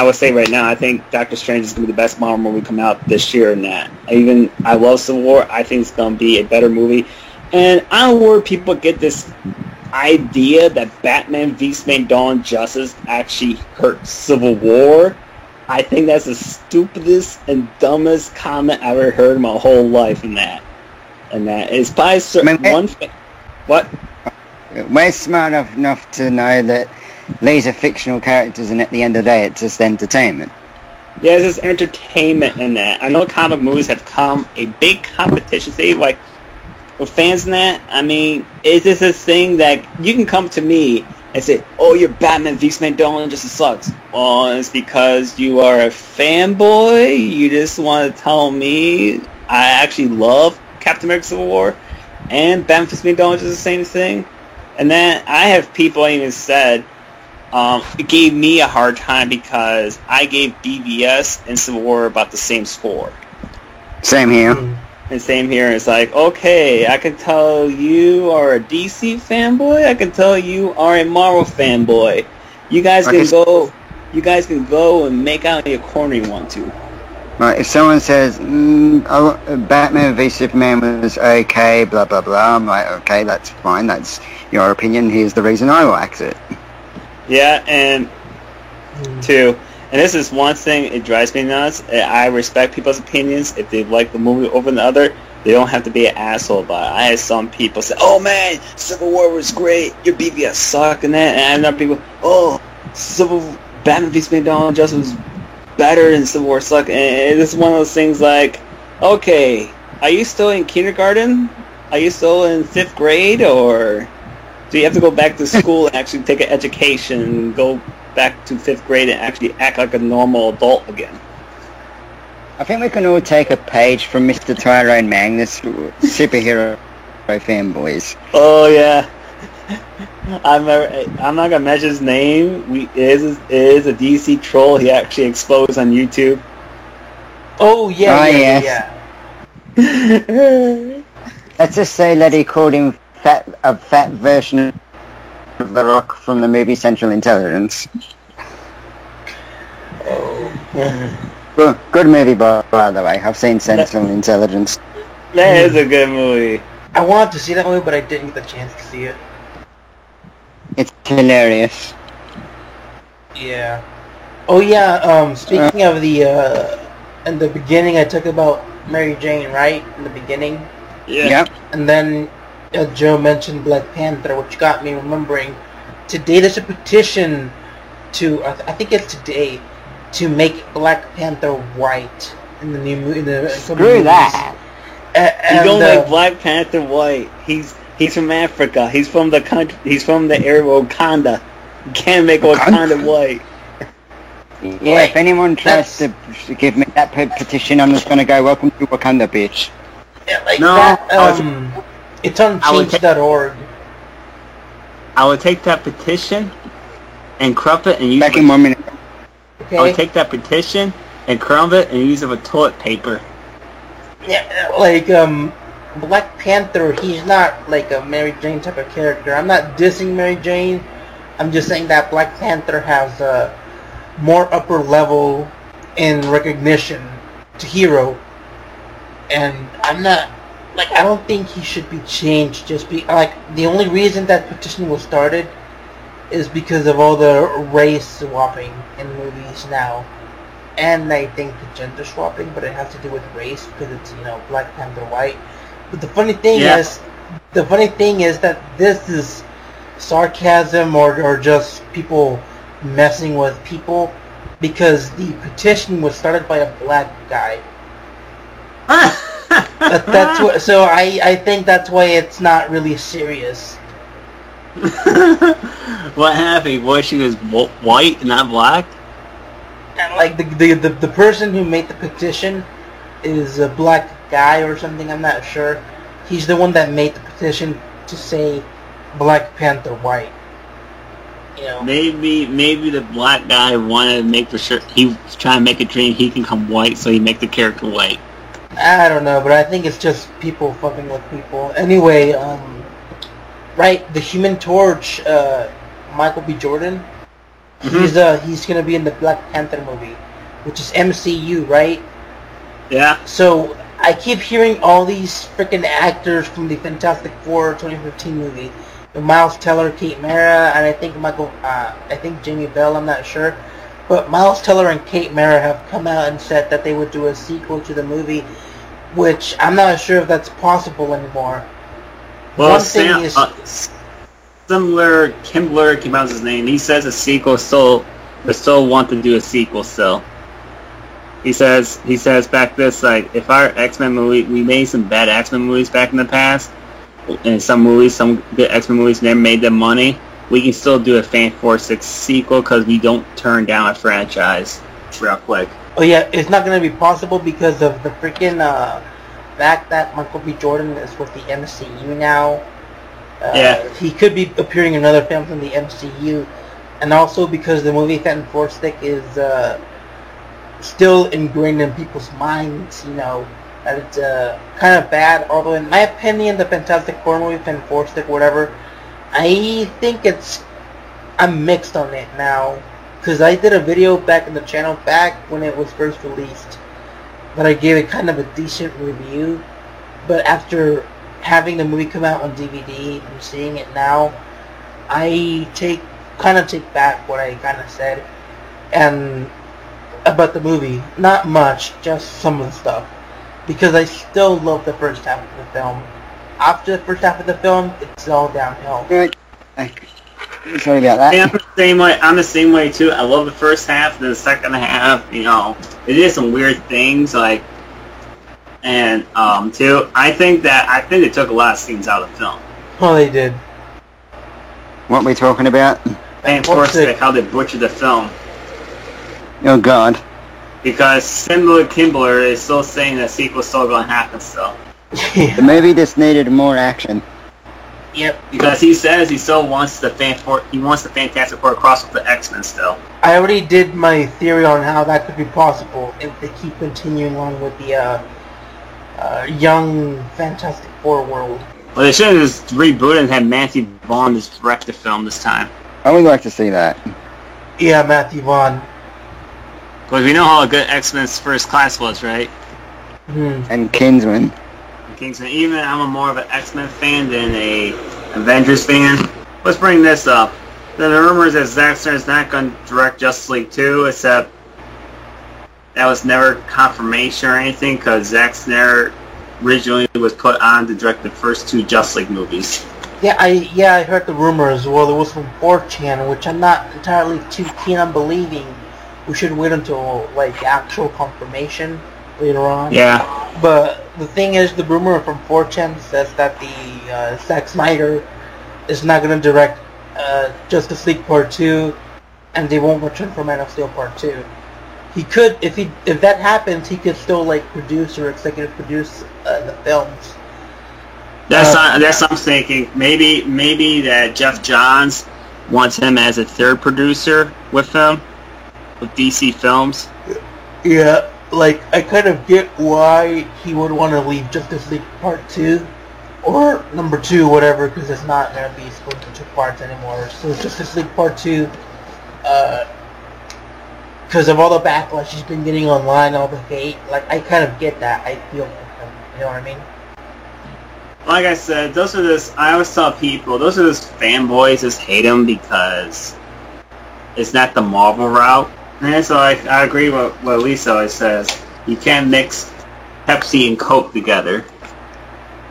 would say right now, I think Doctor Strange is going to be the best Marvel movie coming out this year in that. I love Civil War. I think it's going to be a better movie. And I don't know where people get this idea that Batman v Superman: Dawn of Justice actually hurt Civil War. I think that's the stupidest and dumbest comment I've ever heard in my whole life in that. And that is by one thing. What? We're smart enough to know that these are fictional characters, and at the end of the day, it's just entertainment. Yeah, it's just entertainment in that. I know comic movies have become a big competition. Say, like, with fans in that, I mean, it's just this thing that you can come to me and say, oh, you're Batman v Superman: Dawn of Justice sucks. Well, it's because you are a fanboy. You just want to tell me I actually love Captain America: Civil War and Batman v Superman: Dawn of Justice the same thing. And then I have people even said it gave me a hard time because I gave BVS and Civil War about the same score. Same here. And same here. It's like, okay, I can tell you are a DC fanboy. I can tell you are a Marvel fanboy. You guys can go. You guys can go and make out in your corner you want to. Right. If someone says Batman v Superman was okay, blah blah blah, I'm like, okay, that's fine. That's your opinion. Here's the reason I liked it. Yeah, and two. And this is one thing, it drives me nuts. I respect people's opinions. If they like the movie over the other, they don't have to be an asshole about it. I had some people say, oh man, Civil War was great, your BVS suck and that. And I have other people, oh, Batman v Superman: Dawn of Justice was better than Civil War suck. And this is one of those things like, okay, are you still in kindergarten? Are you still in 5th grade? Or do you have to go back to school and actually take an education and go back to 5th grade and actually act like a normal adult again? I think we can all take a page from Mr. Tyrone Magnus, superhero fanboys. Oh yeah, I'm not gonna mention his name. It is a DC troll. He actually exposed on YouTube. Oh yeah. Let's just say that he called him a fat version of The Rock from the movie Central Intelligence. Good movie, by the way. I've seen Central Intelligence. That is a good movie. I wanted to see that movie, but I didn't get the chance to see it. It's hilarious. Yeah. Oh yeah. Speaking of the in the beginning, I talked about Mary Jane, right? In the beginning. Yeah. Yep. And then Joe mentioned Black Panther, which got me remembering. Today there's a petition to, I think it's today, to make Black Panther white in the new movie. Screw that. You don't make Black Panther white. He's from Africa. He's from the country. He's from the area of Wakanda. You can't make Wakanda white. Yeah, if anyone tries to give me that petition, I'm just going to go, welcome to Wakanda, bitch. Yeah, like no, that, it's on change.org. I would take that petition and crump it and use Back in 1 minute. Okay. I would take that petition and crumb it and use it with toilet paper. Yeah, like, Black Panther, he's not like a Mary Jane type of character. I'm not dissing Mary Jane. I'm just saying that Black Panther has a more upper level in recognition to hero. And I'm not, like, I don't think he should be changed just like, the only reason that petition was started is because of all the race swapping in movies now. And I think the gender swapping, but it has to do with race because it's, Black Panther white. But the funny thing is that this is sarcasm or just people messing with people, because the petition was started by a black guy. That's what. So I think that's why it's not really serious. What happened? What, she was white, not black? And like the person who made the petition is a black guy or something. I'm not sure. He's the one that made the petition to say Black Panther white. Maybe the black guy wanted to make for sure he was trying to make a dream he can come white, so he make the character white. I don't know, but I think it's just people fucking with people. Anyway, right, the Human Torch, Michael B. Jordan, he's gonna be in the Black Panther movie, which is MCU, right? Yeah. So I keep hearing all these freaking actors from the Fantastic Four 2015 movie. Miles Teller, Kate Mara, and I think Jamie Bell, I'm not sure. But Miles Teller and Kate Mara have come out and said that they would do a sequel to the movie, which I'm not sure if that's possible anymore. Well, similar, Kim Blur came out with his name. He says a sequel they still want to do a sequel still. He says back this, like, if our X-Men movie, we made some bad X-Men movies back in the past, and some good X-Men movies never made them money, we can still do a Fantastic sequel because we don't turn down a franchise real quick. Oh yeah, it's not going to be possible because of the freaking fact that Michael B. Jordan is with the MCU now. Yeah. He could be appearing in another film from the MCU, and also because the movie Fantastic is still ingrained in people's minds, that it's kind of bad. Although in my opinion, the Fantastic Four movie, Fantastic, whatever, I think I'm mixed on it now. Because I did a video back in the channel back when it was first released, but I gave it kind of a decent review. But after having the movie come out on DVD and seeing it now, I take back what I kind of said and about the movie. Not much, just some of the stuff. Because I still love the first half of the film. After the first half of the film, it's all downhill. Sorry about that. Yeah, I'm the same way too. I love the first half, then the second half, it did some weird things, like, and too. I think they took a lot of scenes out of the film. Oh, they did. What are we talking about? Fantastic, how they butchered the film. Oh God. Because similar Kimbler is still saying that sequel's still going to happen still. Yeah. The movie just needed more action. Yep. Because he says he still wants the Fantastic Four cross with the X-Men still. I already did my theory on how that could be possible if they keep continuing on with the young Fantastic Four world. Well, they should have just rebooted and had Matthew Vaughn just direct the film this time. I would like to see that. Yeah, Matthew Vaughn. Because we know how good X-Men's First Class was, right? And Kingsman. Kingsman. Even I'm more of an X-Men fan than a Avengers fan. Let's bring this up. The rumors that Zack Snyder's not going to direct Justice League 2, except that was never confirmation or anything, because Zack Snyder originally was put on to direct the first 2 Justice League movies. Yeah, I heard the rumors. Well, it was from 4chan, which I'm not entirely too keen on believing. We should wait until like actual confirmation later on. Yeah. But the thing is, the rumor from 4chan says that the Zack Snyder is not going to direct Justice League Part 2, and they won't return for Man of Steel Part 2. He could, if that happens, he could still like produce or executive produce the films. That's what I'm thinking. Maybe that Jeff Johns wants him as a third producer with him, with DC Films. Yeah, like I kind of get why he would want to leave Justice League Part 2. Or number 2, whatever, because it's not going to be split into 2 parts anymore. So Justice League Part 2, because of all the backlash he's been getting online, all the hate, like, I kind of get that. I feel for him, you know what I mean? Like I said, I always tell people, those are just fanboys, just hate him because it's not the Marvel route. And so I agree with what Lisa always says. You can't mix Pepsi and Coke together.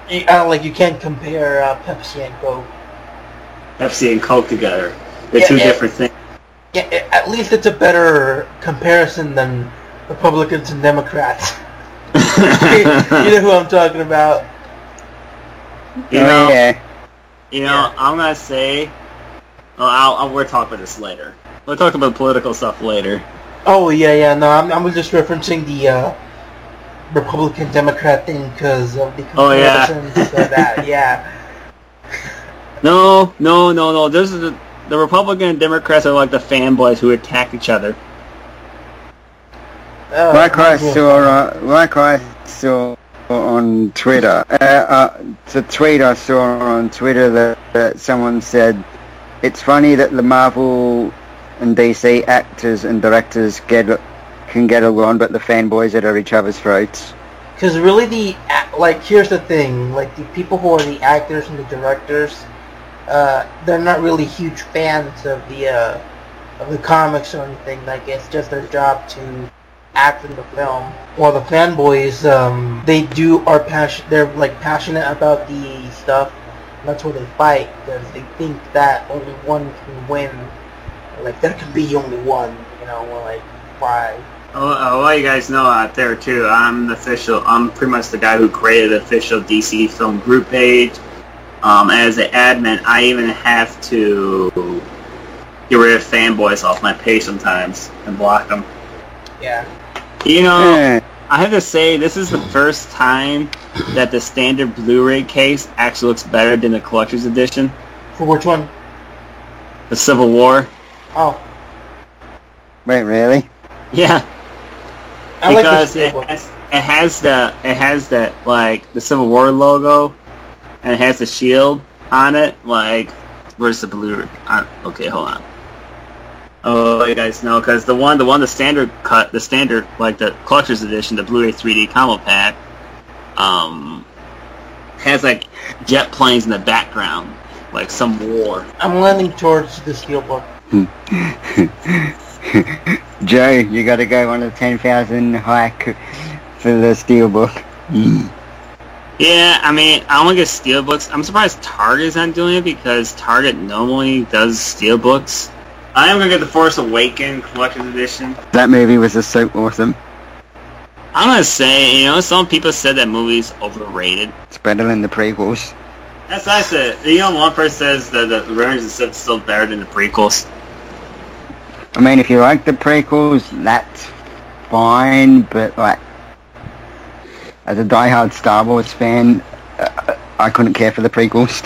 Like, you can't compare Pepsi and Coke. Pepsi and Coke together. They're two different things. Yeah, at least it's a better comparison than Republicans and Democrats. You know who I'm talking about. You know, I'm going to say... we'll talk about this later. We'll talk about political stuff later. Oh, yeah, no, I'm just referencing the... Republican-Democrat thing because of the comparisons to that, yeah. No. This is the Republican and Democrats are like the fanboys who attack each other. Like I saw on Twitter, the tweet I saw on Twitter that someone said, it's funny that the Marvel and DC actors and directors can get along, but the fanboys are at each other's throats. Because really, here's the thing, like, the people who are the actors and the directors, they're not really huge fans of the comics or anything. Like, it's just their job to act in the film. While the fanboys, they're like passionate about the stuff, and that's why they fight, because they think that only one can win. Like, there can be only one, like, why? Well, you guys know out there too, I'm pretty much the guy who created the official DC Film group page. As an admin, I even have to get rid of fanboys off my page sometimes and block them. Yeah. I have to say, this is the first time that the standard Blu-ray case actually looks better than the collector's edition. For which one? The Civil War. Oh. Wait, really? Yeah. Because it has the like the Civil War logo, and it has the shield on it. Like, where's the Blu-ray? Okay, hold on. Oh, you guys know, because the standard cut, like the collector's edition, the Blu-ray 3D combo pack, has like jet planes in the background, like some war. I'm leaning towards the Steelbook. Joe, you gotta go on a 10,000 hike for the Steelbook. Yeah, I mean, I want to get Steelbooks. I'm surprised Target's not doing it, because Target normally does Steelbooks. I am going to get the Force Awakens Collector's Edition. That movie was just so awesome. I'm going to say, some people said that movie's overrated. It's better than the prequels. That's what I said. One person says that the Revenge of the Sith is still better than the prequels. I mean, if you like the prequels, that's fine, but, like, as a diehard Star Wars fan, I couldn't care for the prequels.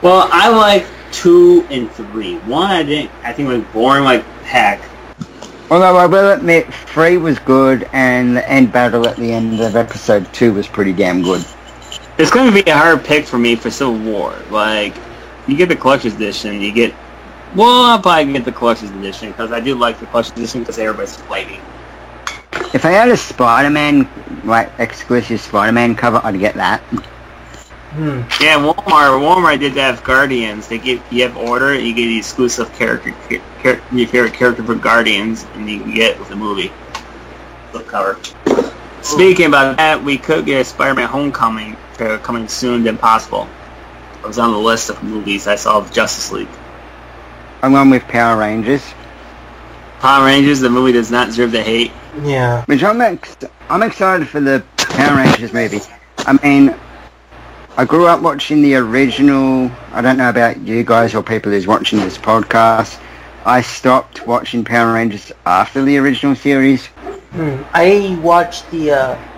Well, I like 2 and 3. 1, I think was boring like heck. Although I will admit, 3 was good, and the end battle at the end of episode 2 was pretty damn good. It's going to be a hard pick for me for Civil War. Like, you get the collector's edition, you get Well, I'll probably get the collector's edition because I do like the collector's edition because everybody's fighting. If I had a Spider-Man, like exclusive Spider-Man cover, I'd get that. Yeah, Walmart did that with Guardians. You have order, you get the exclusive character, your favorite character for Guardians, and you can get it with the movie flip cover. Speaking about that, we could get a Spider-Man Homecoming coming soon than possible. It was on the list of movies I saw of Justice League. Along with Power Rangers. Power Rangers, the movie does not deserve the hate. Yeah. Which I'm excited for the Power Rangers movie. I mean, I grew up watching the original. I don't know about you guys or people who's watching this podcast. I stopped watching Power Rangers after the original series. I watched the.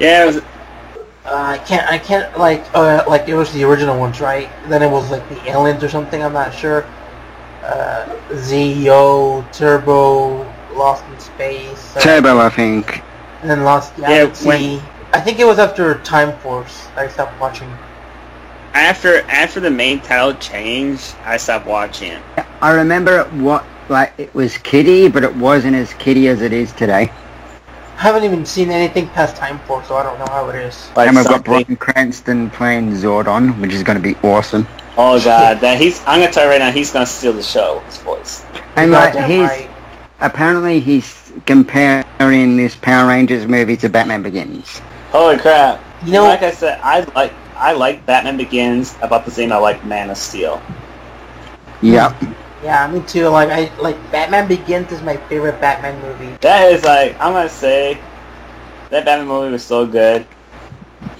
Yeah, it was. I can't like it was the original ones, right? Then it was like the aliens or something. I'm not sure. Zeo, Turbo, Lost in Space. Turbo, I think. And then Lost Galaxy. I think it was after Time Force I stopped watching. After the main title changed, I stopped watching it. I remember it was kiddie, but it wasn't as kiddie as it is today. I haven't even seen anything past Time Force, so I don't know how it is. And we've got Bryan Cranston playing Zordon, which is going to be awesome. Oh god, I'm gonna tell you right now, he's gonna steal the show. His voice. And apparently he's comparing this Power Rangers movie to Batman Begins. Holy crap! You know, like I said, I like Batman Begins about the same I like Man of Steel. Yep. Yeah, me too. Like Batman Begins is my favorite Batman movie. That is I'm gonna say that Batman movie was so good.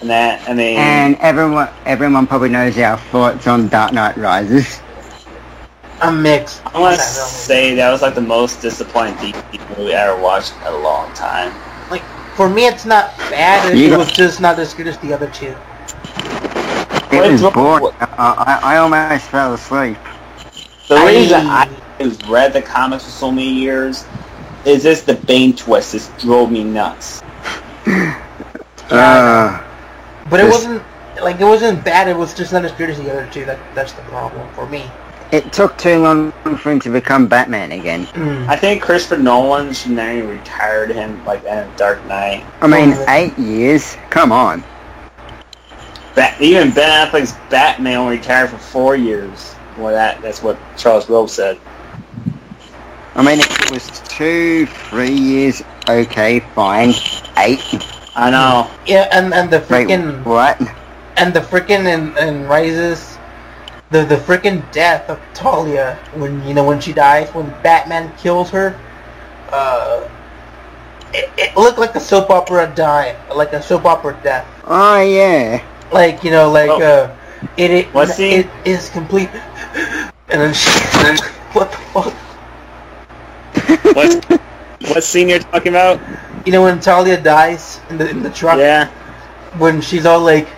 And everyone probably knows our thoughts on Dark Knight Rises. I'm mixed. I want to say that was like the most disappointing DC movie I ever watched in a long time. Like, for me it's not bad, it was just not as good as the other two. It was boring. I almost fell asleep. The reason I read the comics for so many years is this the Bane twist. This drove me nuts. But it wasn't bad, it was just not as good as the other two. That's the problem for me. It took too long for him to become Batman again. I think Christopher Nolan should not even retired him like that in Dark Knight. I mean, 8 years? Come on. Even Ben Affleck's Batman only retired for 4 years. Well, that's what Charles Grove said. I mean, it was 2-3 years, okay, fine. 8. I know. Yeah, and the freaking... Wait, what? And the freaking in Rises, the freaking death of Talia when she dies, when Batman kills her, it looked like a soap opera death. Oh yeah. It is complete. And then what the fuck? What scene you're talking about? You know when Talia dies in the truck? Yeah. When she's all like,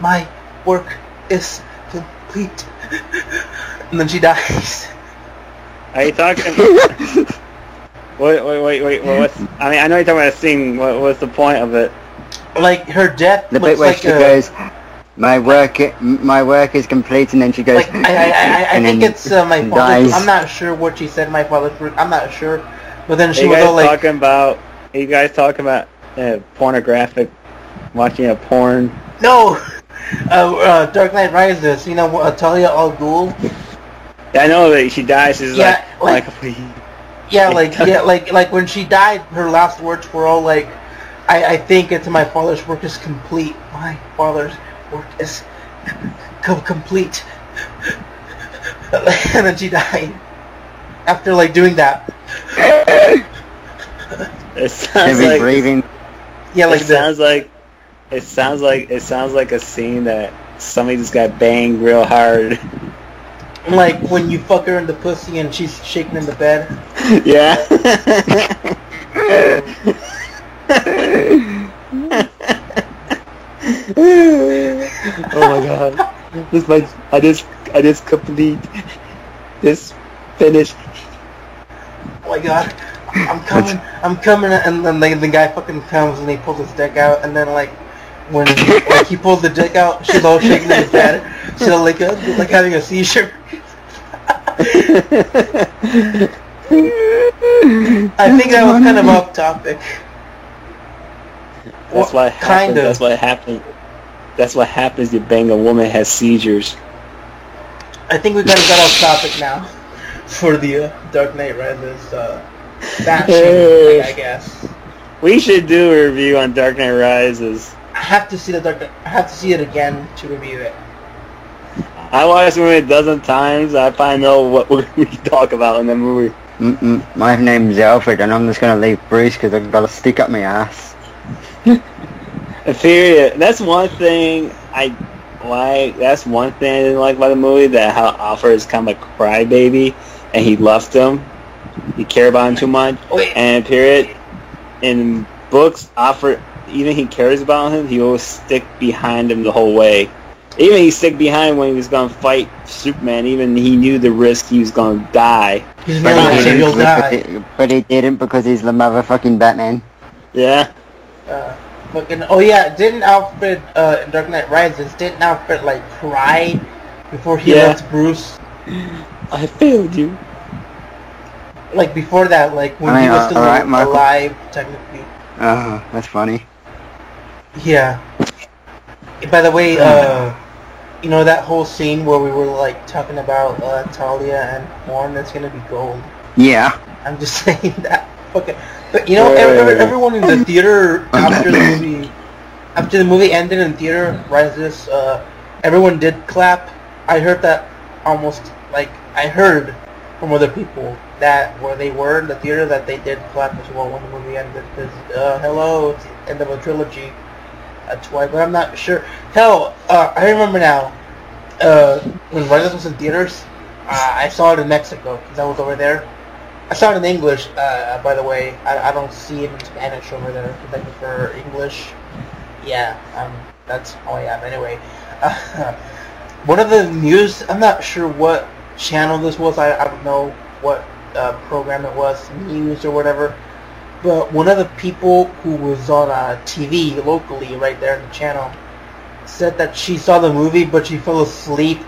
my work is complete. And then she dies. Are you talking Wait, what's... I mean, I know you're talking about a scene. What's the point of it? Like, her death the bit where like she goes, my work is complete, and then she goes... Like, I think it's my father's... I'm not sure what she said, my father's work. I'm not sure. But then she was all like... Are you guys talking about pornographic... Watching a porn? No! Dark Knight Rises, Talia al Ghul. Yeah, I know that she dies. She's like when she died, her last words were all like, I think it's my father's work is complete. My father's work is complete. And then she died. After doing that. It sounds like breathing. Yeah, like it sounds like a scene that somebody just got banged real hard. Like when you fuck her in the pussy and she's shaking in the bed. Yeah. Oh my god. I just complete this finish. Oh my god. I'm coming, and then the guy fucking comes and he pulls his dick out, and then when he pulls the dick out, she's all shaking in the bed. She's all like having a seizure. I think that was kind of off topic. That's what happens. Kind of. That's what happened. That's what happens. You bang a woman has seizures. I think we kind of got off topic now for the Dark Knight Rises faction, I guess. We should do a review on Dark Knight Rises. I have to see I have to see it again to review it. I watched the movie a dozen times. I finally know what we can talk about in the movie. My name's Alfred, and I'm just gonna leave Bruce because I've got a stick up my ass. Period. That's one thing I like. That's one thing I didn't like about the movie. That how Alfred is kind of a crybaby, and he left him. He cared about him too much. And period. In books, Alfred, even he cares about him, he always stick behind him the whole way. Even he stick behind when he was gonna fight Superman. Even he knew the risk he was gonna die. But he didn't because he's the motherfucking Batman. Yeah. Didn't Alfred in Dark Knight Rises? Didn't Alfred like cry before he left Bruce? I failed you. Like before that, like when he was still alive, technically. That's funny. Yeah. By the way, you know that whole scene where we were like talking about Talia and Horn that's gonna be gold. Yeah. I'm just saying that. Okay. But you know, everyone in the theater after the movie ended in theater Rises, everyone did clap. I heard that I heard from other people that where they were in the theater that they did clap as well when the movie ended. Because hello, it's the end of a trilogy. That's why, but I'm not sure. Hell, I remember now. When Rises was in theaters, I saw it in Mexico because I was over there. I saw it in English, by the way. I don't see it in Spanish over there because I prefer English. Yeah, that's all I have. Anyway, one of the news, I'm not sure what channel this was. I don't know what program it was, news or whatever. But one of the people who was on TV locally right there in the channel said that she saw the movie but she fell asleep,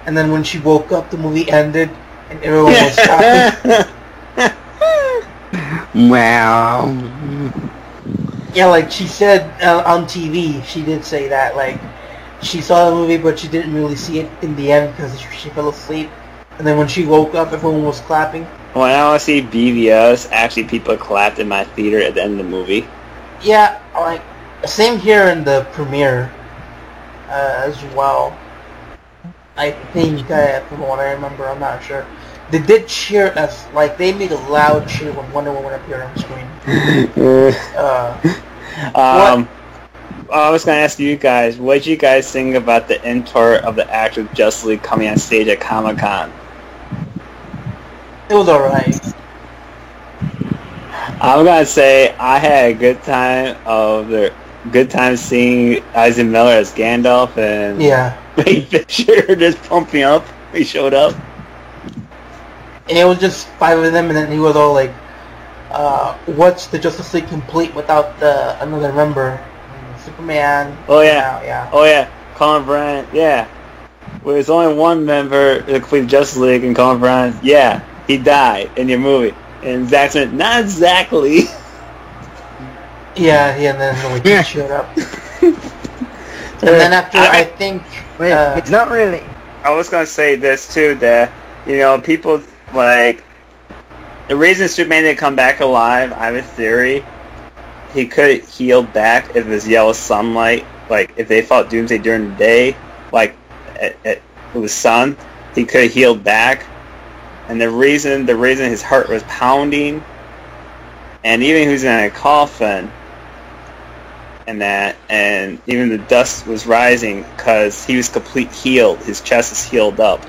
and then when she woke up the movie ended and everyone was happy. Wow. Yeah, like she said on TV, she did say that, like, she saw the movie but she didn't really see it in the end because she fell asleep. And then when she woke up, everyone was clapping. When I want to see BVS, actually people clapped in my theater at the end of the movie. Yeah, like, same here in the premiere as well. I think, from what I remember, I'm not sure. They did cheer us, like, they made a loud cheer when Wonder Woman appeared on screen. I was going to ask you guys, what did you guys think about the intro of the Acts of Justice League coming on stage at Comic-Con? It was alright. I'm going to say I had a good time seeing Isaac Miller as Gandalf and Ray Fisher just pumping up. He showed up. And it was just 5 of them, and then he was all like, what's the Justice League complete without another member? Superman. Oh yeah. Colin Brand. Yeah. Well, there's only one member to complete Justice League, and Colin Brand. Yeah, he died in your movie. And Zack Snyder, not exactly. Yeah, and then he showed up. And then after, I think... it's not really. I was going to say this, too, that, people, like... The reason Superman didn't come back alive, I have a theory. He could heal back if it was yellow sunlight. Like, if they fought Doomsday during the day, like, it was sun, he could have healed back. And the reason his heart was pounding, and even he was in a coffin, and even the dust was rising, because he was complete healed. His chest is healed up.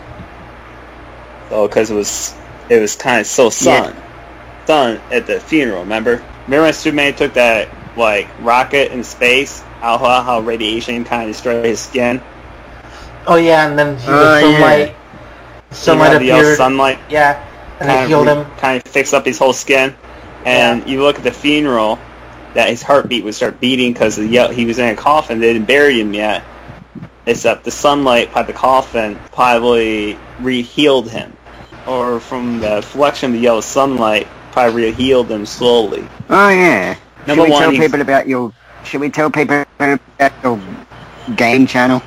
So, because it was kind of so sun at the funeral, remember? Remember when Superman took that, like, rocket in space? How radiation kind of destroyed his skin? Oh, yeah, and then sunlight appeared. Sunlight. Yeah, and it healed him. Kind of fixed up his whole skin. And you look at the funeral, that his heartbeat would start beating because he was in a coffin. They didn't bury him yet. Except the sunlight by the coffin probably re-healed him. or from the reflection of the yellow sunlight probably healed them slowly. Oh yeah. Number Should we one, tell people about your? Should we tell people about your game channel?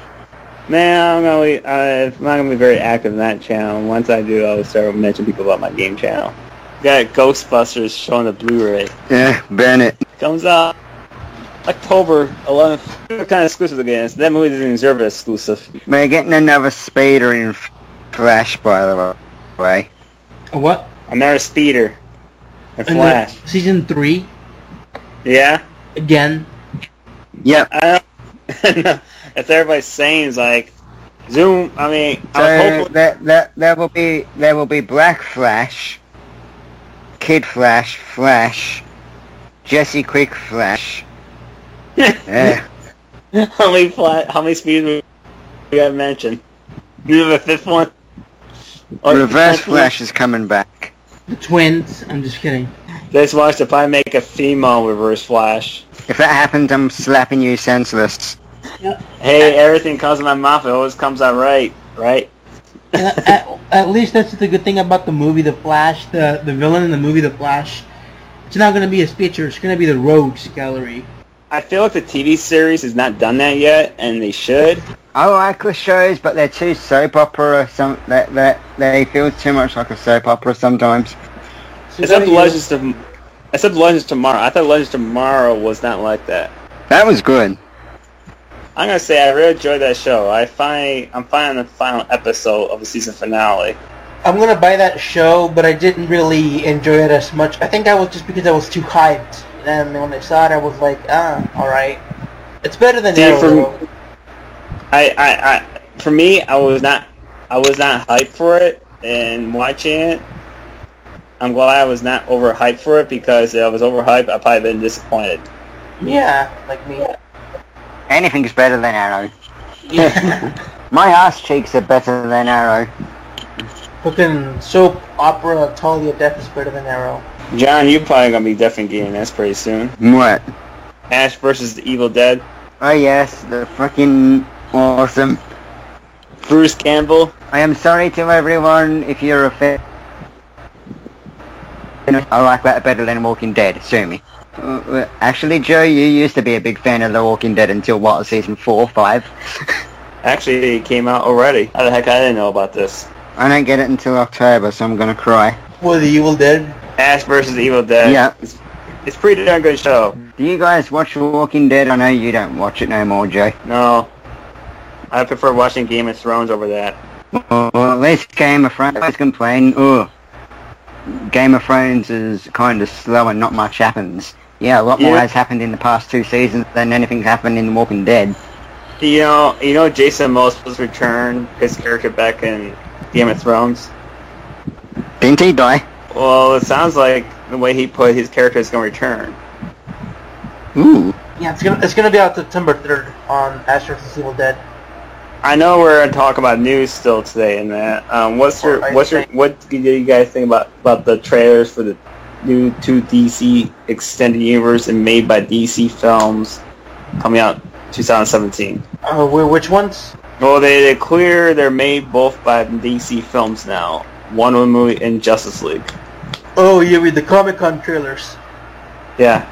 Man, I'm not gonna be very active in that channel. Once I do, I'll start mentioning people about my game channel. Got Ghostbusters showing the Blu-ray. Yeah, burn it. Comes out October 11th. What kind of exclusive again? That movie doesn't deserve an exclusive. We're getting another speeder in Flash, by the way. A what? Another speeder. And In Flash. Season 3 Yeah? again. Yep. I don't know. If everybody's saying is like, Zoom, I mean, I was So hoping... there will be Black Flash, Kid Flash, Flash, Jesse Quick Flash. Yeah. How many speeds we got mentioned? You have a fifth one? Or Reverse Flash is coming back. The twins. I'm just kidding. This wants to probably make a female Reverse Flash. If that happens, I'm slapping you senseless. Hey, everything comes in my mouth. It always comes out right? At least that's the good thing about the movie The Flash. The villain in the movie The Flash. It's not going to be a Spitzer. It's going to be the Rogues Gallery. I feel like the TV series has not done that yet, and they should. I like the shows, but they're too soap opera. They feel too much like a soap opera sometimes. So Except Legends of Tomorrow. I thought Legends of Tomorrow was not like that. That was good. I'm gonna say I really enjoyed that show. I'm finally on the final episode of the season finale. I'm going to buy that show, but I didn't really enjoy it as much. I think that was just because I was too hyped. And when I saw it, I was like, alright. It's better than Arrow. For me, I was not hyped for it, and watching it, I'm glad I was not overhyped for it, because if I was overhyped, I'd probably been disappointed. Yeah, like me. Anything's better than Arrow. Yeah. My ass cheeks are better than Arrow. Fucking soap opera Talia Death is better than Arrow. John, you're probably gonna be definitely getting this pretty soon. What? Ash versus the Evil Dead. Oh yes, they're fucking awesome. Bruce Campbell. I am sorry to everyone if you're a fan. I like that better than Walking Dead, sue me. Actually, Joe, you used to be a big fan of The Walking Dead until, what, season 4 or 5? Actually, it came out already. How the heck I didn't know about this? I don't get it until October, so I'm gonna cry. What, The Evil Dead? Ash versus the Evil Dead. Yeah. It's pretty darn good show. Do you guys watch The Walking Dead? I know you don't watch it no more, Joe. No. I prefer watching Game of Thrones over that. Well, at least Game of Thrones, I was complaining, Game of Thrones is kind of slow and not much happens. Yeah, a lot more has happened in the past 2 seasons than anything happened in The Walking Dead. You know Jason Momoa's return, his character back in Game of Thrones? Didn't he die? Well, it sounds like the way he put his character is going to return. Ooh. Yeah, it's gonna be out September 3rd on Ash vs. Evil Dead. I know we're going to talk about news still today and that. What do you guys think about the trailers for the new 2 DC Extended Universe and made by DC Films coming out 2017? Which ones? Well, they clear they're made both by DC Films now. Wonder Woman movie and Justice League. Oh, yeah, with the Comic-Con trailers. Yeah.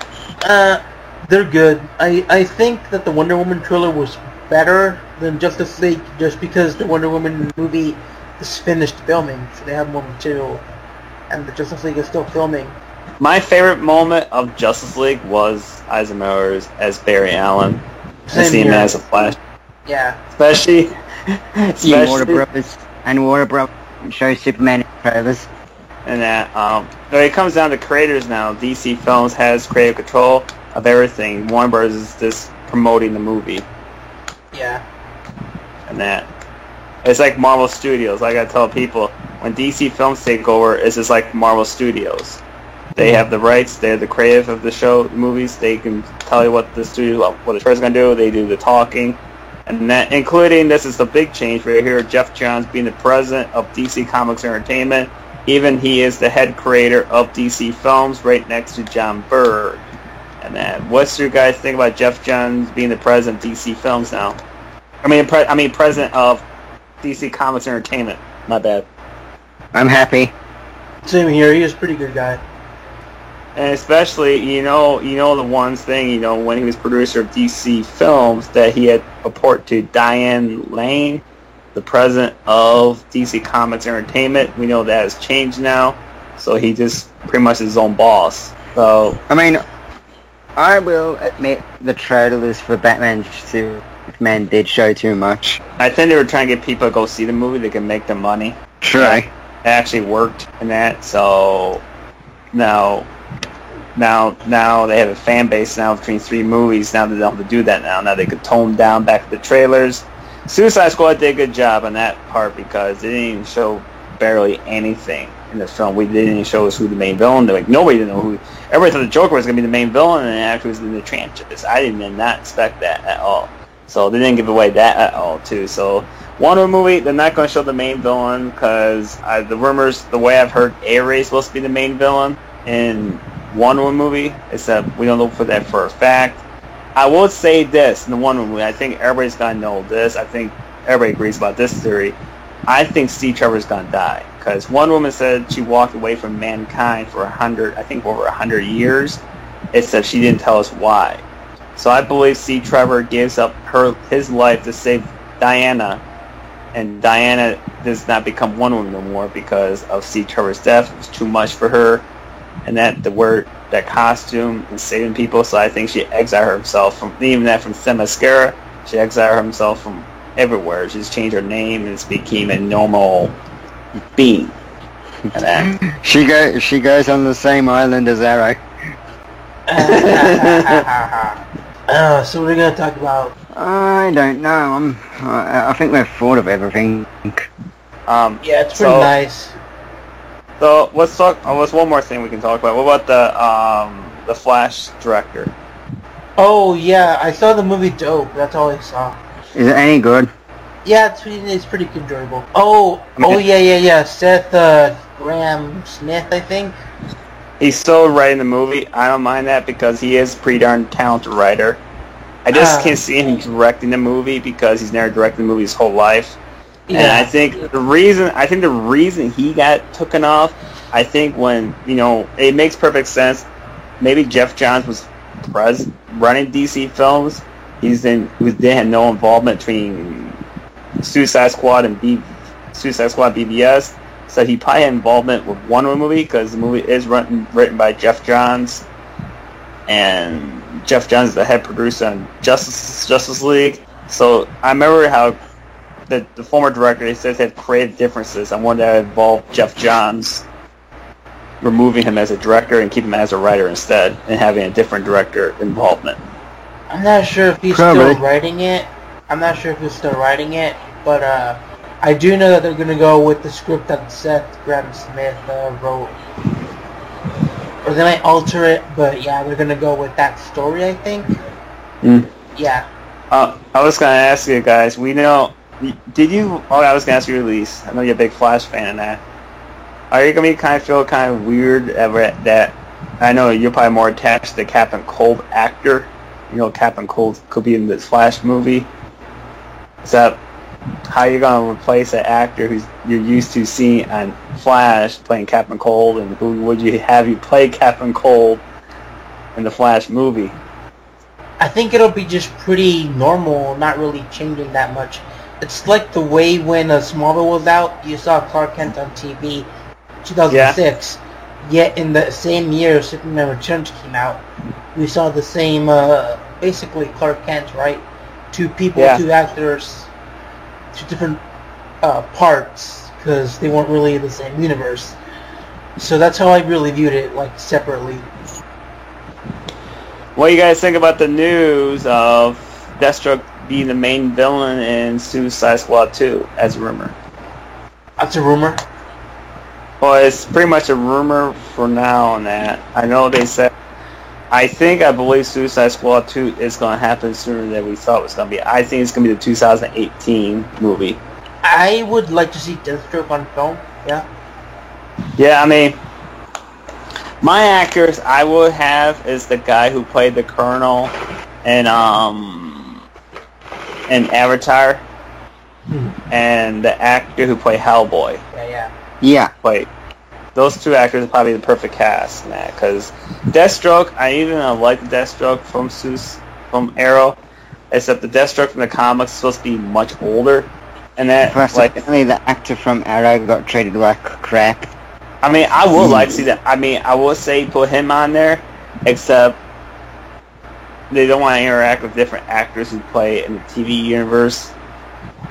They're good. I think that the Wonder Woman trailer was better than Justice League just because the Wonder Woman movie is finished filming, so they have more material. And the Justice League is still filming. My favorite moment of Justice League was Isaac Miller's as Barry Allen. Same Seeing him here. as a Flash. Yeah. Especially Warner Brothers show Superman trailers. and that when it comes down to creators now, DC Films has creative control of everything. Warner Bros. Is just promoting the movie. Yeah. And that. It's like Marvel Studios. I gotta tell people, when DC Films take over, it's just like Marvel Studios. They have the rights, they're the creative of the show, the movies, they can tell you what the studio, what the show's gonna do, they do the talking. And that, including, this is the big change right here, Jeff Johns being the president of DC Comics Entertainment. Even he is the head creator of DC Films, right next to John Berg. And that, what's your guys think about Jeff Johns being the president of DC Films now? I mean president of DC Comics Entertainment. My bad. I'm happy. Same here. He was a pretty good guy. And especially, you know the one thing, when he was producer of DC Films, that he had report to Diane Lane, the president of DC Comics Entertainment. We know that has changed now, so he just pretty much is his own boss. So I mean, I will admit the trailers for Batman Superman did show too much. I think they were trying to get people to go see the movie. They can make the money. Try. It actually worked in that. So now they have a fan base now between 3 movies. Now they don't have to do that now. Now they could tone down back the trailers. Suicide Squad did a good job on that part because they didn't even show barely anything in the film. We didn't even show us who the main villain was. Like, nobody didn't know who. Everybody thought the Joker was going to be the main villain, and it actually was in the trenches. I did not expect that at all. So they didn't give away that at all, too. So Wonder Woman movie, they're not going to show the main villain because the rumors, the way I've heard, Ares is supposed to be the main villain in Wonder Woman movie, except we don't know for that for a fact. I will say this in the Wonder Woman movie. I think everybody's going to know this. I think everybody agrees about this theory. I think Steve Trevor's going to die because Wonder Woman said she walked away from mankind for over 100 years, except she didn't tell us why. So I believe Steve Trevor gives up his life to save Diana, and Diana does not become Wonder Woman no more because of Steve Trevor's death. It was too much for her, and that costume and saving people. So I think she exiled herself from Themyscira. She exiled herself from everywhere. She just changed her name and just became a normal being. She goes on the same island as Arrow. So we're going to talk about... I don't know. I think we've thought of everything. Yeah, it's pretty nice. So let's talk. There's one more thing we can talk about. What about the Flash director? Oh yeah, I saw the movie Dope. That's all I saw. Is it any good? Yeah, it's pretty enjoyable. Yeah. Seth Graham Smith, I think. He's still writing the movie. I don't mind that because he is a pretty darn talented writer. I just can't see him directing the movie because he's never directed the movie his whole life. Yeah. And I think the reason he got taken off, I think when, it makes perfect sense. Maybe Jeff Johns was running DC Films. They had no involvement between Suicide Squad and BVS. So he probably had involvement with Wonder Woman movie because the movie is written by Jeff Johns. And Jeff Johns is the head producer on Justice League. So I remember how the former director, he says, had creative differences. I wanted to involve Jeff Johns, removing him as a director and keeping him as a writer instead, and having a different director involvement. I'm not sure if he's still writing it. But I do know that they're going to go with the script that Seth Graham Smith wrote. Or they might alter it, but yeah, they're going to go with that story, I think. Yeah. I was going to ask you guys, I was going to ask you, Elise, I know you're a big Flash fan of that. Are you going to feel kind of weird that, I know you're probably more attached to the Captain Cold actor. Captain Cold could be in this Flash movie. Is that how you're going to replace an actor who's you're used to seeing on Flash playing Captain Cold, and who would you have you play Captain Cold in the Flash movie? I think it'll be just pretty normal, not really changing that much. It's like the way when Smallville was out, you saw Clark Kent on TV, 2006. Yeah. Yet in the same year Superman Returns came out, we saw the same, basically Clark Kent, right? Two people, two actors, two different parts, because they weren't really in the same universe. So that's how I really viewed it, like, separately. What do you guys think about the news of Deathstroke being the main villain in Suicide Squad 2 as a rumor? That's a rumor? Well, it's pretty much a rumor for now on that. I know they said... I believe Suicide Squad 2 is going to happen sooner than we thought it was going to be. I think it's going to be the 2018 movie. I would like to see Deathstroke on film, yeah. Yeah, I mean... My actors I would have is the guy who played the Colonel in Avatar, and the actor who played Hellboy. Yeah. Yeah. Like, those two actors are probably the perfect cast in that. Because Deathstroke, I even like the Deathstroke from Arrow, except the Deathstroke from the comics is supposed to be much older. And that, Plus, like, apparently the actor from Arrow got treated like crap. I mean, I would like to see that. I mean, I would say put him on there, except they don't want to interact with different actors who play in the TV universe.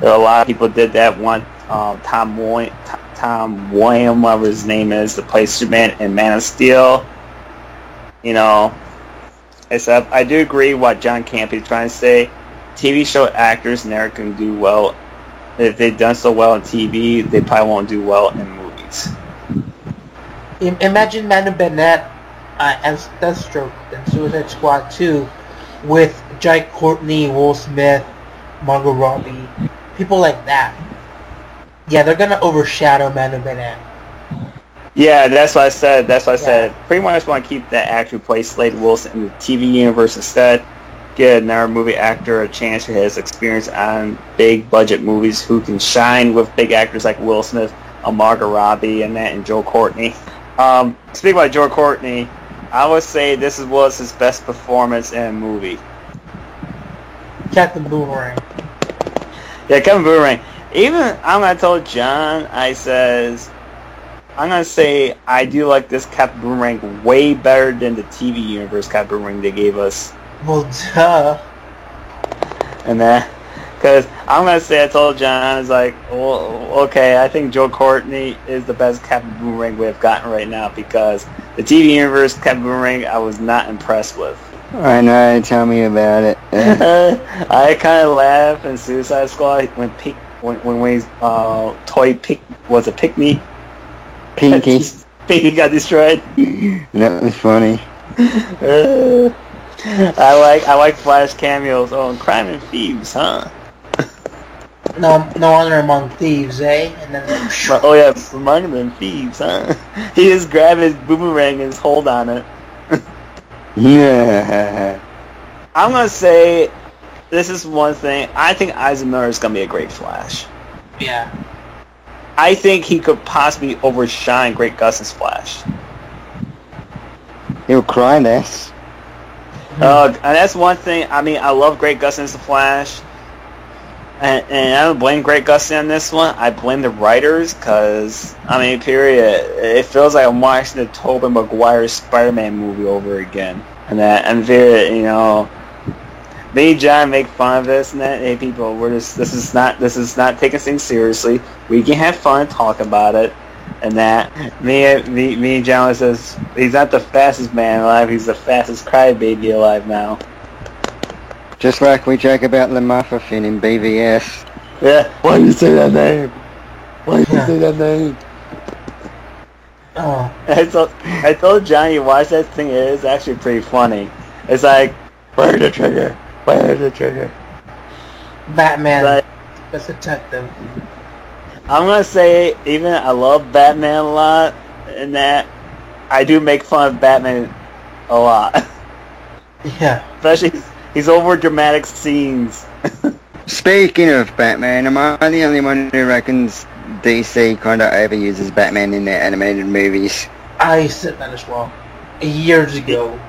There are a lot of people did that. One, Tom Williams, whatever his name is, to play Superman in Man of Steel. You know, except I do agree what John Campy is trying to say. TV show actors never can do well. If they've done so well on TV, they probably won't do well in movies. Imagine Manu Bennett as Deathstroke in Suicide Squad 2 with Jai Courtney, Will Smith, Margot Robbie, people like that. Yeah, they're gonna overshadow Manu Bennett. Yeah, that's what I said. Said. Pretty much want to keep that actor who plays Slade Wilson in the TV universe instead. Give another movie actor a chance who has experience on big budget movies who can shine with big actors like Will Smith, Margot Robbie, and Joe Courtney. Speaking about Joe Courtney, I would say this was his best performance in a movie. Captain Boomerang. Yeah, Captain Boomerang. Even I'm gonna tell John, I'm gonna say I do like this Captain Boomerang way better than the TV universe Captain Boomerang they gave us. Well, duh. And that, because I'm gonna say I told John, I was like, well, okay, I think Joe Courtney is the best Captain Boomerang we have gotten right now, because the TV universe Captain Boomerang I was not impressed with. I know, tell me about it. I kind of laughed in Suicide Squad when toy pick was a pick-me. Pinky. Pinky got destroyed. That was funny. I like Flash cameos. Oh, and Crime and Thieves, huh? No honor among thieves, eh? And then oh yeah, among them thieves, huh? He just grabbed his boomerang and just hold on it. Yeah. I'm gonna say this is one thing. I think Isaac Miller is gonna be a great Flash. Yeah. I think he could possibly overshine Great Gus's Flash. He'll cry less. And that's one thing. I mean, I love Great Gus as the Flash, and I don't blame Great Gus on this one. I blame the writers, because I mean, period. It feels like I'm watching the Tobey Maguire Spider-Man movie over again, and very, you know, me and John make fun of this, and that, hey, people, this is not taking things seriously. We can have fun, talk about it. And that me and John says he's not the fastest man alive, he's the fastest crybaby alive now. Just like we joke about the Muffin in BVS. Yeah. Why do you say that name? Why do you say that name? Oh. I told John you watch that thing. It is actually pretty funny. It's like, where the trigger? Where the trigger? Batman. Like, best detective. I'm gonna say, even I love Batman a lot, and that I do make fun of Batman a lot. Yeah. Especially his over dramatic scenes. Speaking of Batman, am I the only one who reckons DC kind of overuses Batman in their animated movies? I said that as well. Years ago.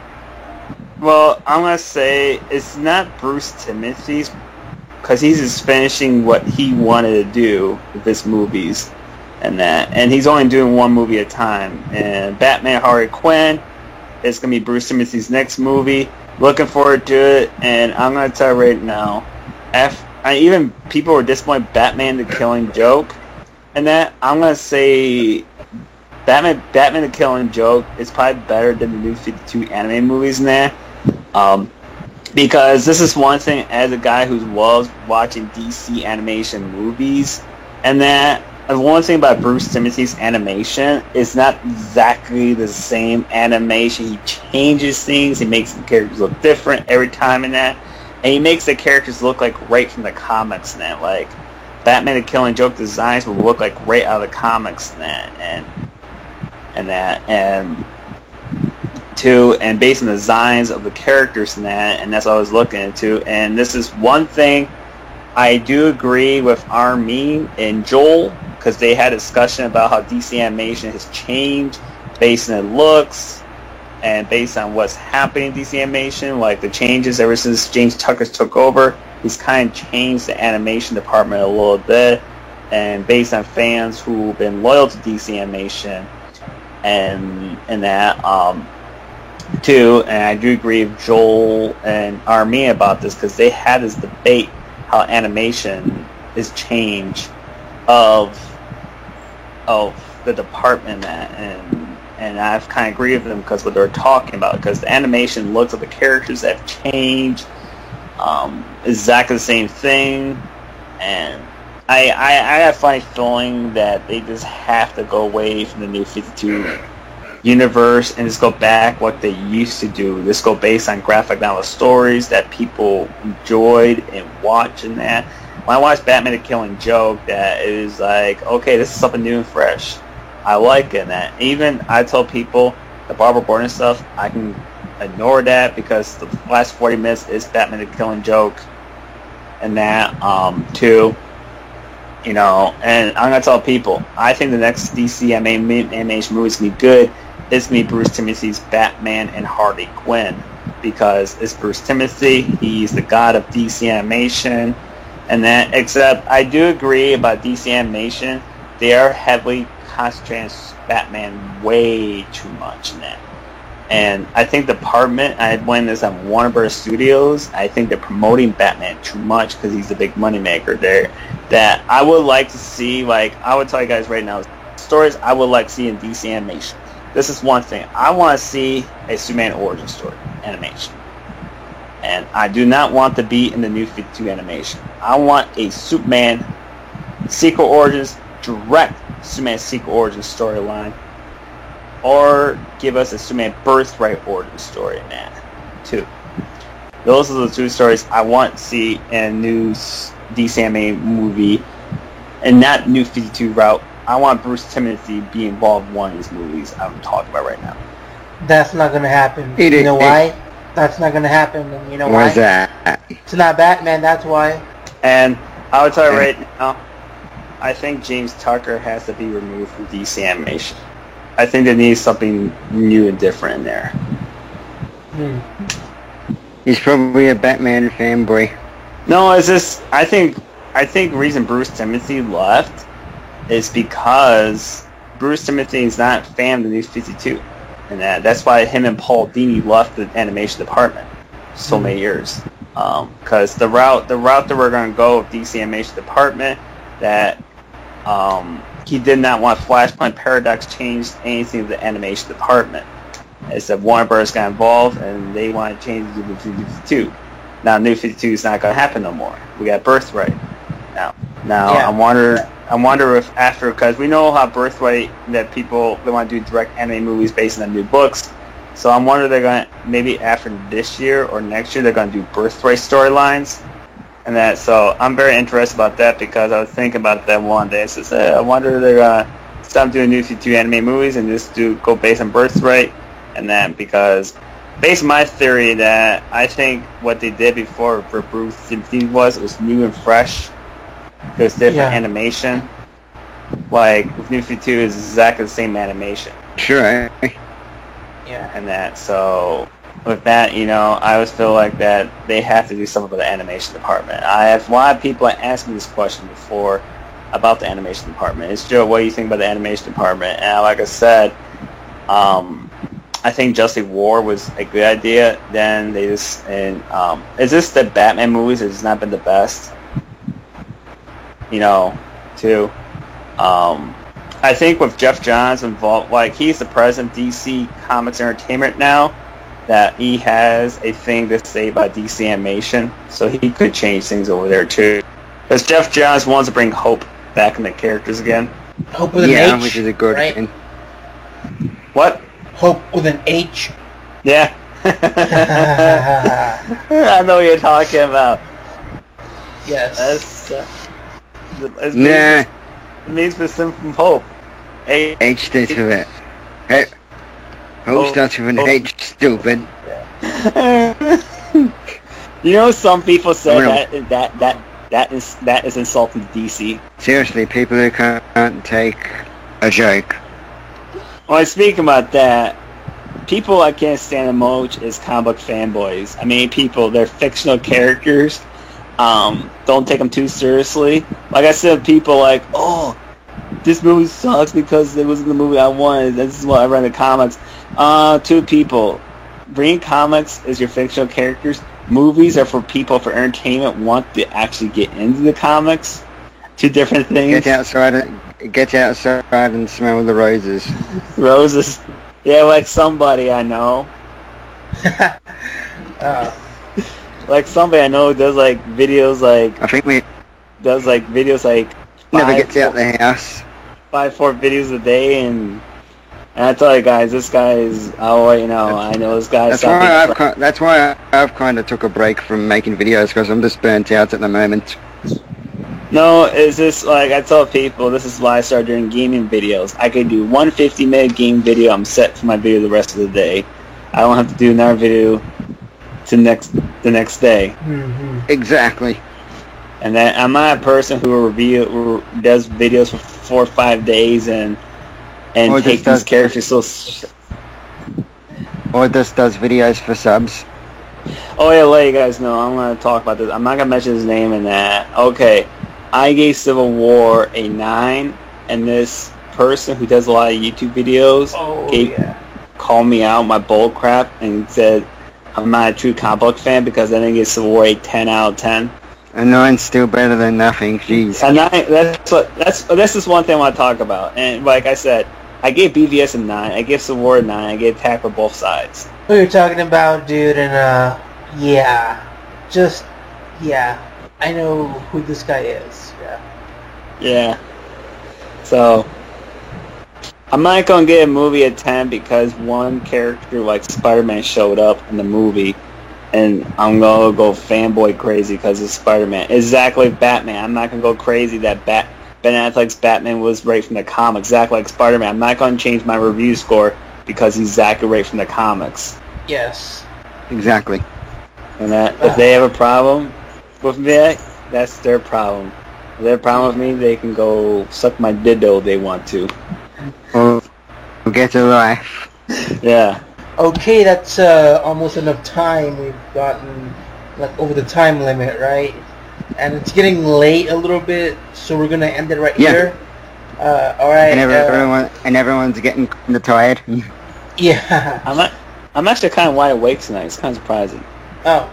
Well, I'm gonna say it's not Bruce Timothy's, because he's just finishing what he wanted to do with his movies, and he's only doing one movie at a time. And Batman Harley Quinn is gonna be Bruce Timothy's next movie. Looking forward to it, and I'm gonna tell you right now, even people were disappointed Batman the Killing Joke, and that I'm gonna say Batman the Killing Joke is probably better than the New 52 anime movies in that. Because this is one thing, as a guy who loves watching DC animation movies, and that one thing about Bruce Timothy's animation is not exactly the same animation. He changes things, he makes the characters look different every time in that, and he makes the characters look like right from the comics in that. Like, Batman the Killing Joke designs will look like right out of the comics in that, and based on the designs of the characters in that, and that's what I was looking into. And this is one thing I do agree with Armin and Joel because they had a discussion about how DC animation has changed based on looks and based on what's happening in DC animation, like the changes ever since James Tucker took over. He's kind of changed the animation department a little bit, and based on fans who've been loyal to DC animation and that too. And I do agree with Joel and Armin about this, because they had this debate how animation is changed of the department, and I've kind of agreed with them because what they're talking about, because the animation looks of the characters have changed, exactly the same thing, and I have a funny feeling that they just have to go away from the New 52 universe and just go back what they used to do. Just go based on graphic novel stories that people enjoyed and watching that. When I watched Batman the Killing Joke, that it was like, okay, this is something new and fresh. I like it. That even I tell people the Barbara Gordon stuff, I can ignore that because the last 40 minutes is Batman the Killing Joke, and that too. You know, and I'm gonna tell people, I think the next DC animation movie is gonna be good. It's gonna be Bruce Timothy's Batman and Harley Quinn, because it's Bruce Timothy. He's the god of DC animation, and that. Except I do agree about DC animation. They are heavily concentrating on Batman way too much in that. And I think the department, I blame this on Warner Bros. Studios, I think they're promoting Batman too much because he's a big moneymaker there. That I would like to see, like, I would tell you guys right now, stories I would like to see in DC animation. This is one thing. I want to see a Superman origin story animation. And I do not want to be in the New 52 animation. I want a Superman Secret Origins, direct Superman Secret Origins storyline. Or give us a Superman Birthright origin story in that, too. Those are the two stories I want to see in a new DC anime movie, and not New 52 route. I want Bruce Timothy be involved in one of these movies I'm talking about right now. That's not going to happen. You know why? That's not going to happen. And you know why? Why's that? It's not Batman, that's why. And I would tell you right now, I think James Tucker has to be removed from DC animation. I think there needs something new and different in there. He's probably a Batman fanboy. No, it's just I think the reason Bruce Timothy left is because Bruce Timothy is not a fan of the New 52, and that's why him and Paul Dini left the animation department so many years. Because the route that we're going to go with DC animation department, that he did not want Flashpoint Paradox changed anything to the animation department. It's that Warner Bros. Got involved and they want to change it to New 52. Now New 52 is not going to happen no more. We got Birthright now. Yeah. I wonder if after, because we know how Birthright, that they want to do direct anime movies based on new books. So I'm wondering they're going to, maybe after this year or next year, they're going to do Birthright storylines. And that, so I'm very interested about that, because I was thinking about that one day. So I wonder if they're gonna stop doing New 52 anime movies and just go based on Birthright, and that, because based on my theory that I think what they did before for Bruce Timothy was new and fresh. It was different animation. Like with New 52 is exactly the same animation. Sure. Yeah. And that, so with that, you know, I always feel like that they have to do something with the animation department. I have a lot of people asked me this question before about the animation department. It's Joe, what do you think about the animation department? And like I said, I think Justice War was a good idea. Then they just, and it's just the Batman movies has not been the best, you know, too. I think with Jeff Johns involved, like he's the president of DC Comics Entertainment now, that he has a thing to say about DC animation, so he could change things over there too. Because Jeff Johns wants to bring hope back in the characters again. Hope with an H, which is a good right? thing. What? Hope with an H. Yeah. I know what you're talking about. Yes. It means for from hope. H stands for it. Hey. Hope starts with an H, stupid. You know, some people said that That is insulting to DC. Seriously, people who can't take a joke. Well, speaking about that, people I can't stand the most is comic book fanboys. I mean, people, they're fictional characters. Don't take them too seriously. Like I said, people like, oh, this movie sucks because it wasn't the movie I wanted. This is what I read in the comics. Two people. Reading comics is your fictional characters. Movies are for people for entertainment, want to actually get into the comics. Two different things. Get outside and smell the roses. Roses. Yeah, like somebody I know. Like somebody I know does like videos like... I think we... Does like videos like... Never gets out the house. 5-4 videos a day, and I tell you guys, this guy is... Oh, you know, I know this guy... That's why I've kind of took a break from making videos, because I'm just burnt out at the moment. No, it's just like I tell people, this is why I started doing gaming videos. I could do one 50-minute game video, I'm set for my video the rest of the day. I don't have to do another video to the next day. Mm-hmm. Exactly. And then I'm not a person who does videos for 4 or 5 days and take these characters so... Or just does videos for subs. Oh yeah, let you guys know, I'm going to talk about this. I'm not going to mention his name in that. Okay, I gave Civil War a 9, and this person who does a lot of YouTube videos called me out my bull crap and said I'm not a true comic book fan because I didn't give Civil War a 10 out of 10. A 9's still better than nothing, jeez. A 9, this is one thing I want to talk about. And like I said, I gave BVS a 9, I gave Civil War a 9, I gave Attack for both sides. What you're talking about, dude, and yeah. I know who this guy is, Yeah. So, I'm not going to give a movie a 10 because one character like Spider-Man showed up in the movie, and I'm going to go fanboy crazy because it's Spider-Man. Exactly like Batman. I'm not going to go crazy that Ben Affleck's Batman was right from the comics. Exactly like Spider-Man. I'm not going to change my review score because he's exactly right from the comics. Yes. Exactly. And that if they have a problem with me, that's their problem. If they have a problem with me, they can go suck my diddle if they want to. Or get a life. Yeah. Okay, that's almost enough time. We've gotten like over the time limit, right? And it's getting late a little bit, so we're gonna end it right here. All right. And everyone's getting kind of tired. Yeah. I'm actually kind of wide awake tonight. It's kind of surprising. Oh,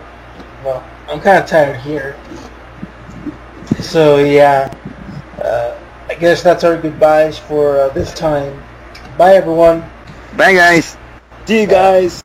well, I'm kind of tired here. So yeah, I guess that's our goodbyes for this time. Bye, everyone. Bye, guys. See you guys.